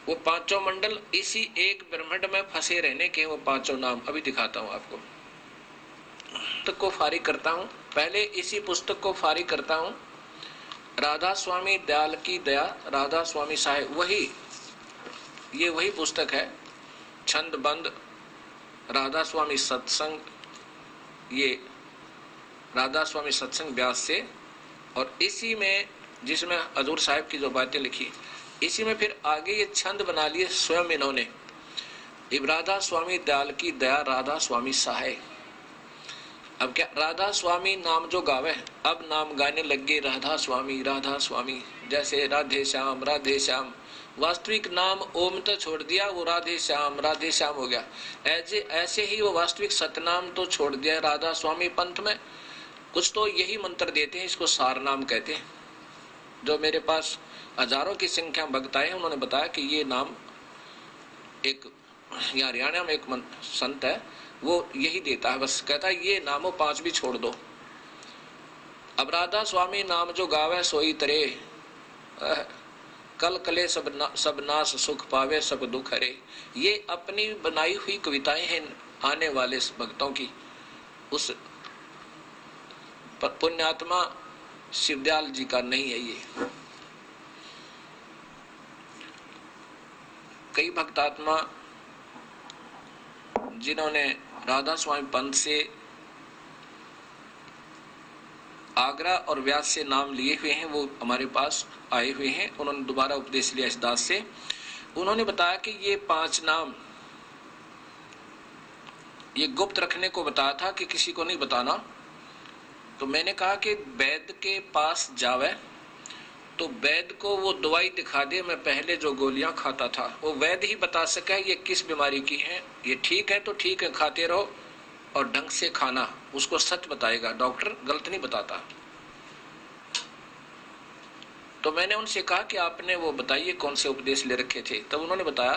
वो 5 मंडल इसी एक ब्रह्मांड में फंसे रहने के वो 5 नाम। अभी दिखाता हूं आपको, पुस्तक को फारिग करता हूं, पहले इसी पुस्तक को फारिग करता हूं। राधा स्वामी दयाल की दया, राधा स्वामी साहेब, ये वही पुस्तक है, छंद बंद राधा स्वामी सत्संग, ये राधा स्वामी सत्संग व्यास से, और इसी में जिसमें हजूर साहब की जो बातें लिखी, इसी में फिर आगे ये छंद बना लिए स्वयं इन्होंने, राधा स्वामी दयाल की दया, राधा स्वामी साहेब। अब क्या राधा स्वामी नाम जो गावे, अब नाम गाने लग गए राधा स्वामी राधा स्वामी, जैसे राधे श्याम राधे श्याम। वास्तविक नाम ओम तो छोड़ दिया, वो राधे श्याम हो गया। ऐसे ही वो वास्तविक सतनाम तो छोड़ दिया राधा स्वामी पंथ में। कुछ तो यही मंत्र देते हैं, इसको सार नाम कहते हैं। जो मेरे पास हजारों की संख्या भक्त आए, उन्होंने बताया कि ये नाम एक यहाँ हरियाणा में एक संत है, वो यही देता है, बस कहता है ये नामों 5 भी छोड़ दो, अब राधा स्वामी नाम जो गावे सोई तरे, कल कले सब नाश सुख पावे सब दुख हरे। ये अपनी बनाई हुई कविताएं हैं आने वाले भक्तों की। उस पुण्यात्मा शिवदयाल जी का नहीं है ये। कई भक्तात्मा जिन्होंने राधा स्वामी पंथ से आगरा और व्यास से नाम लिए हुए हैं वो हमारे पास आए हुए हैं। उन्होंने दोबारा उपदेश लिया इस दास से। उन्होंने बताया कि ये 5 नाम ये गुप्त रखने को बताया था कि किसी को नहीं बताना। तो मैंने कहा कि वैद्य के पास जावे तो वैद्य को वो दवाई दिखा दे। मैं पहले जो गोलियां खाता था वो वैद्य ही बता सके ये किस बीमारी की है। ये ठीक है तो ठीक है, खाते रहो और ढंग से खाना, उसको सच बताएगा, डॉक्टर गलत नहीं बताता। तो मैंने उनसे कहा कि आपने वो बताइए कौन से उपदेश ले रखे थे। तब उन्होंने बताया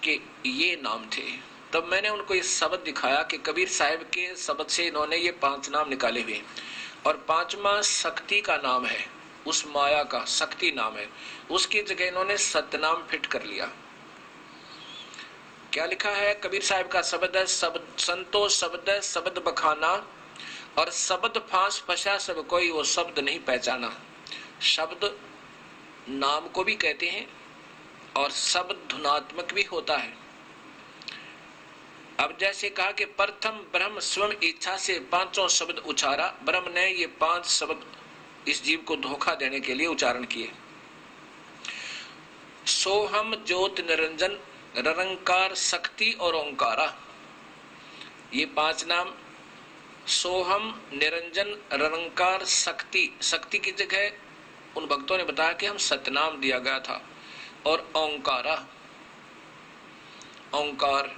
कि ये नाम थे। तब मैंने उनको ये शब्द दिखाया कि कबीर साहब के शब्द से इन्होंने ये 5 नाम निकाले हुए, और 5वां शक्ति का नाम है, उस माया का शक्ति नाम है। उसकी जगह इन्होंने सतनाम फिट कर लिया। क्या लिखा है कबीर साहब का शब्द है, संतो शब्द है शब्द बखाना, और शब्द फांस फंसा सब कोई वो शब्द नहीं पहचाना। शब्द नाम को भी कहते हैं और शब्द धुनात्मक भी होता है। अब जैसे कहा कि प्रथम ब्रह्म स्वयं इच्छा से 5 शब्द उचारा। ब्रह्म ने ये 5 शब्द इस जीव को धोखा देने के लिए उच्चारण किए। सोहम ज्योत निरंजन निरंकार शक्ति और ओंकारा, ये 5 नाम। सोहम निरंजन निरंकार शक्ति, शक्ति की जगह उन भक्तों ने बताया कि हम सतनाम दिया गया था, और ओंकारा ओंकार।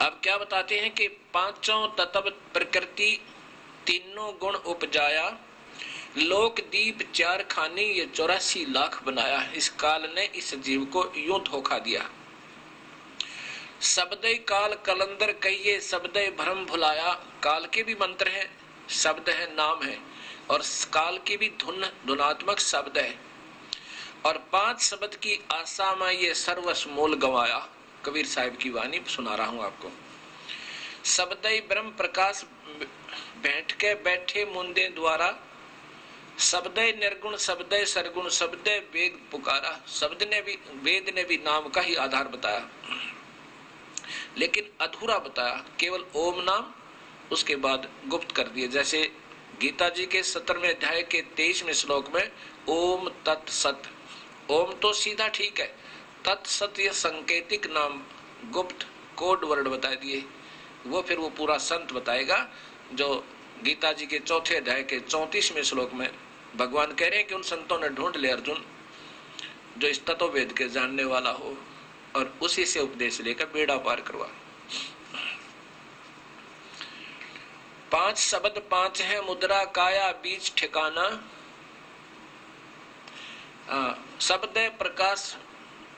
अब क्या बताते हैं कि 5 तत्व प्रकृति तीनों गुण उपजाया, लोक दीप 4 खानी ये 84 लाख बनाया। इस काल ने इस जीव को यूं धोखा दिया। शब्दय काल कलंदर कहिए शब्दय भ्रम भुलाया। काल के भी मंत्र है, शब्द है, नाम है, और काल की भी धुनात्मक शब्द है। और 5 शब्द की आशा में ये सर्वस्व मोल गंवाया। कबीर साहब की वाणी सुना रहा हूं आपको। शब्दय ब्रह्म प्रकाश बैठ के बैठे मुंदे द्वारा, शब्दय निर्गुण शब्दय सरगुण शब्दय वेद पुकारा। शब्द ने भी, वेद ने भी नाम का ही आधार बताया, लेकिन अधूरा बताया, केवल ओम नाम, उसके बाद गुप्त कर दिए। जैसे गीता जी के 17वें अध्याय के 23वें श्लोक में ओम तत्सत, ओम तो सीधा ठीक है, तत्सत ये संकेतिक नाम, गुप्त कोड वर्ड बता दिए। वो फिर वो पूरा संत बताएगा। जो गीता जी के 4थे अध्याय के 34वें श्लोक में भगवान कह रहे हैं कि उन संतों ने ढूंढ ले अर्जुन जो इस तत्व वेद के जानने वाला हो, और उसी से उपदेश लेकर बेड़ा पार करवा। 5 शब्द 5 है मुद्रा काया बीच ठिकाना। शब्द प्रकाश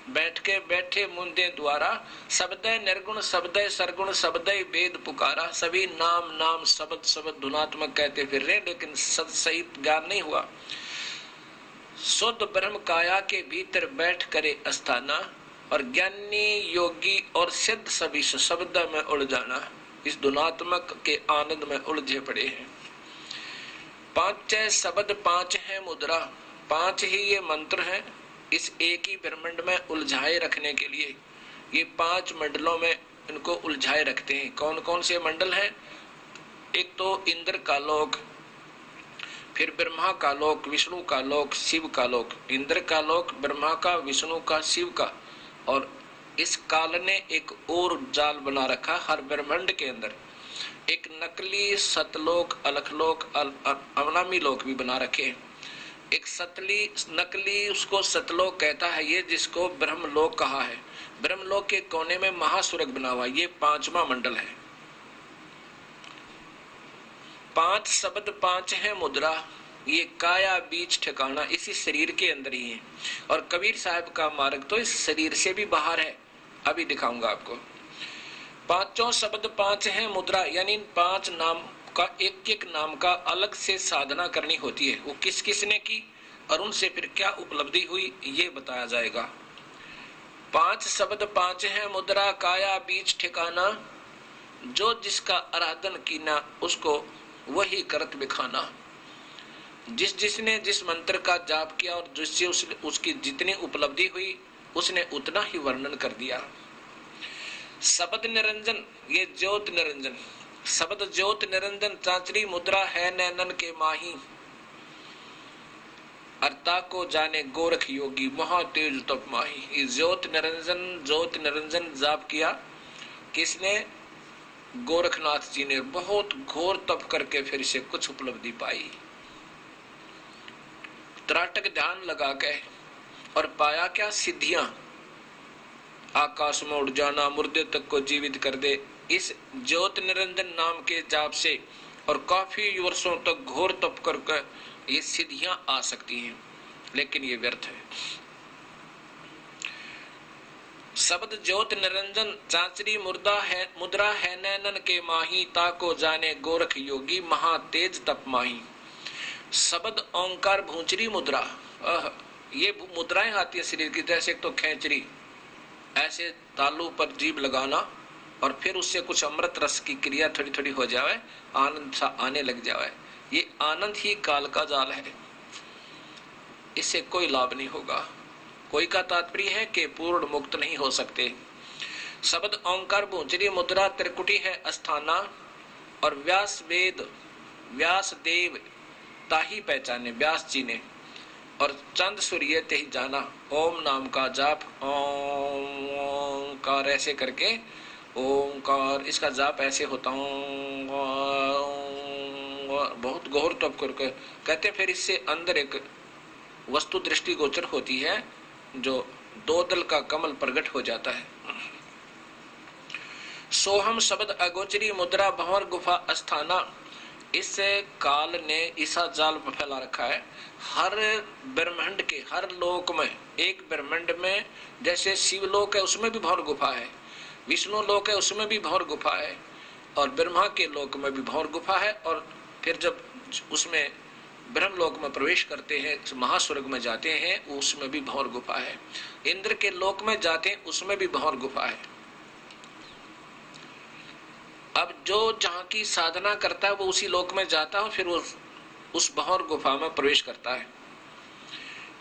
बैठ के बैठे मुंदे द्वारा, शब्द निर्गुण शब्द सरगुण शब्द वेद पुकारा। सभी नाम नाम शब्द शब्द धुनात्मक कहते फिर रहे, लेकिन सही ज्ञान नहीं हुआ। शुद्ध ब्रह्म काया के भीतर बैठ करे अस्थाना, और ज्ञानी योगी और सिद्ध सभी शब्द में उड़ जाना। इस धुनात्मक के आनंद में उलझे पड़े हैं। 5 शब्द 5 है मुद्रा, 5 ही ये मंत्र हैं इस एक ही ब्रह्मांड में उलझाए रखने के लिए। ये 5 मंडलों में इनको उलझाए रखते हैं। कौन कौन से मंडल हैं? एक तो इंद्र का लोक, फिर ब्रह्मा का लोक, विष्णु का लोक, शिव का लोक। इंद्र का लोक, ब्रह्मा का, विष्णु का, शिव का। और इस काल ने एक और जाल बना रखा हर ब्रह्मांड के अंदर। एक नकली सतलोक, अलखलोक, अवनामी लोक भी बना रखे। एक नकली उसको सतलोक कहता है, ये जिसको ब्रह्मलोक कहा है। ब्रह्मलोक के कोने में महासुरग बना हुआ, ये 5वां मंडल है। 5 शब्द 5 है मुद्रा, ये काया बीच ठिकाना इसी शरीर के अंदर ही है। और कबीर साहब का मार्ग तो इस शरीर से भी बाहर है, अभी दिखाऊंगा आपको। पांचों शब्द पांच हैं मुद्रा, यानी इन पांच नाम का एक एक नाम का अलग से साधना करनी होती है। वो किस किस ने की और उनसे फिर क्या उपलब्धि हुई ये बताया जाएगा। पांच शब्द पांच हैं मुद्रा, काया बीच ठिकाना, जो जिसका आराधन कीना उसको वही करत बिखाना। जिस जिसने जिस मंत्र का जाप किया और जिससे उसकी जितनी उपलब्धि हुई उसने उतना ही वर्णन कर दिया। शब्द निरंजन, ये ज्योत निरंजन, शब्द ज्योत निरंजन चांचरी मुद्रा है नैनन के माही, अर्ता को जाने गोरख योगी महातेज तप माही। ये ज्योत निरंजन जाप किया किसने? गोरखनाथ जी ने बहुत घोर तप करके फिर से कुछ उपलब्धि पाई। त्राटक ध्यान लगा के और पाया क्या? सिद्धियां। आकाश में उड़ जाना, मुर्दे तक को जीवित कर दे, इस ज्योत निरंजन नाम के जाप से और काफी वर्षों तक घोर तप करके ये सिद्धियां आ सकती हैं, लेकिन ये व्यर्थ है। शब्द ज्योत निरंजन चांचरी मुद्रा है नैनन के माही, ताको जाने गोरख योगी महातेज तप माही। शब्द ओंकार भूंचरी मुद्रा, ये मुद्राएं आती है शरीर की, जैसे तो खेचरी, ऐसे तालू पर जीभ लगाना और फिर उससे कुछ अमृत रस की क्रिया थोड़ी थोड़ी हो जाए, आनंद सा आने लग जाए। ये आनंद ही काल का जाल है, इससे कोई लाभ नहीं होगा। कोई का तात्पर्य है कि पूर्ण मुक्त नहीं हो सकते। शब्द ओंकार भूंचरी मुद्रा त्रिकुटी है अस्थाना, और व्यास देव ताही पहचाने, व्यास जी ने, और चंद सूर्य ते ही जाना। ओम नाम का जाप, ओंकार ऐसे करके, ओंकार इसका जाप ऐसे होता हूँ, बहुत गौर तप करके कहते। फिर इससे अंदर एक वस्तु दृष्टि गोचर होती है, जो दो दल का कमल प्रकट हो जाता है। सोहम शब्द अगोचरी मुद्रा भंवर गुफा अस्थाना, इस काल ने ऐसा जाल फैला रखा है हर ब्रह्मांड के हर लोक में। एक ब्रह्मांड में जैसे शिवलोक है उसमें भी भंवर गुफा है, विष्णु लोक है उसमें भी भंवर गुफा है, और ब्रह्मा के लोक में भी भंवर गुफा है। और फिर जब उसमें ब्रह्म लोक में प्रवेश करते हैं, महास्वर्ग में जाते हैं, उसमें भी भंवर गुफा है। इंद्र के लोक में जाते हैं उसमें भी भंवर गुफा है। अब जो जहां की साधना करता है वो उसी लोक में जाता है, फिर वो उस भंवर गुफा में प्रवेश करता है।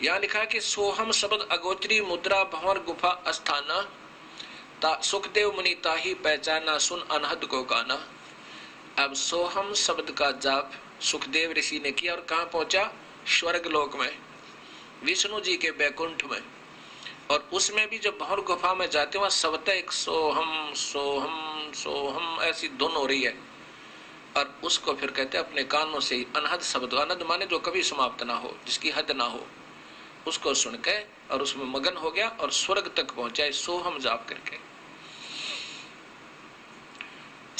यहाँ लिखा है कि सोहम शब्द अगोचरी मुद्रा भंवर गुफा अस्थाना, सुखदेव मुनि ताही पहचाना सुन अनहद को गाना। अब सोहम शब्द का जाप सुखदेव ऋषि ने किया और कहाँ पहुंचा? स्वर्ग लोक में, विष्णु जी के बैकुंठ में। और उसमें भी जब भंवर गुफा में जाते वहां सबते एक सोहम सोहम सोहम ऐसी धुन हो रही है, और उसको फिर कहते हैं अपने कानों से ही अनहद शब्द, अनहद माने जो कभी समाप्त ना हो, जिसकी हद ना हो, उसको सुन के और उसमें मगन हो गया और स्वर्ग तक पहुंचा सोहम जाप करके।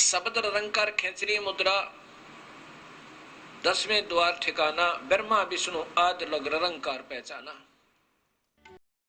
शब्द रंकार खेचरी मुद्रा 10वें द्वार ठिकाना, ब्रह्मा विष्णु आदि लग रंकार पहचाना।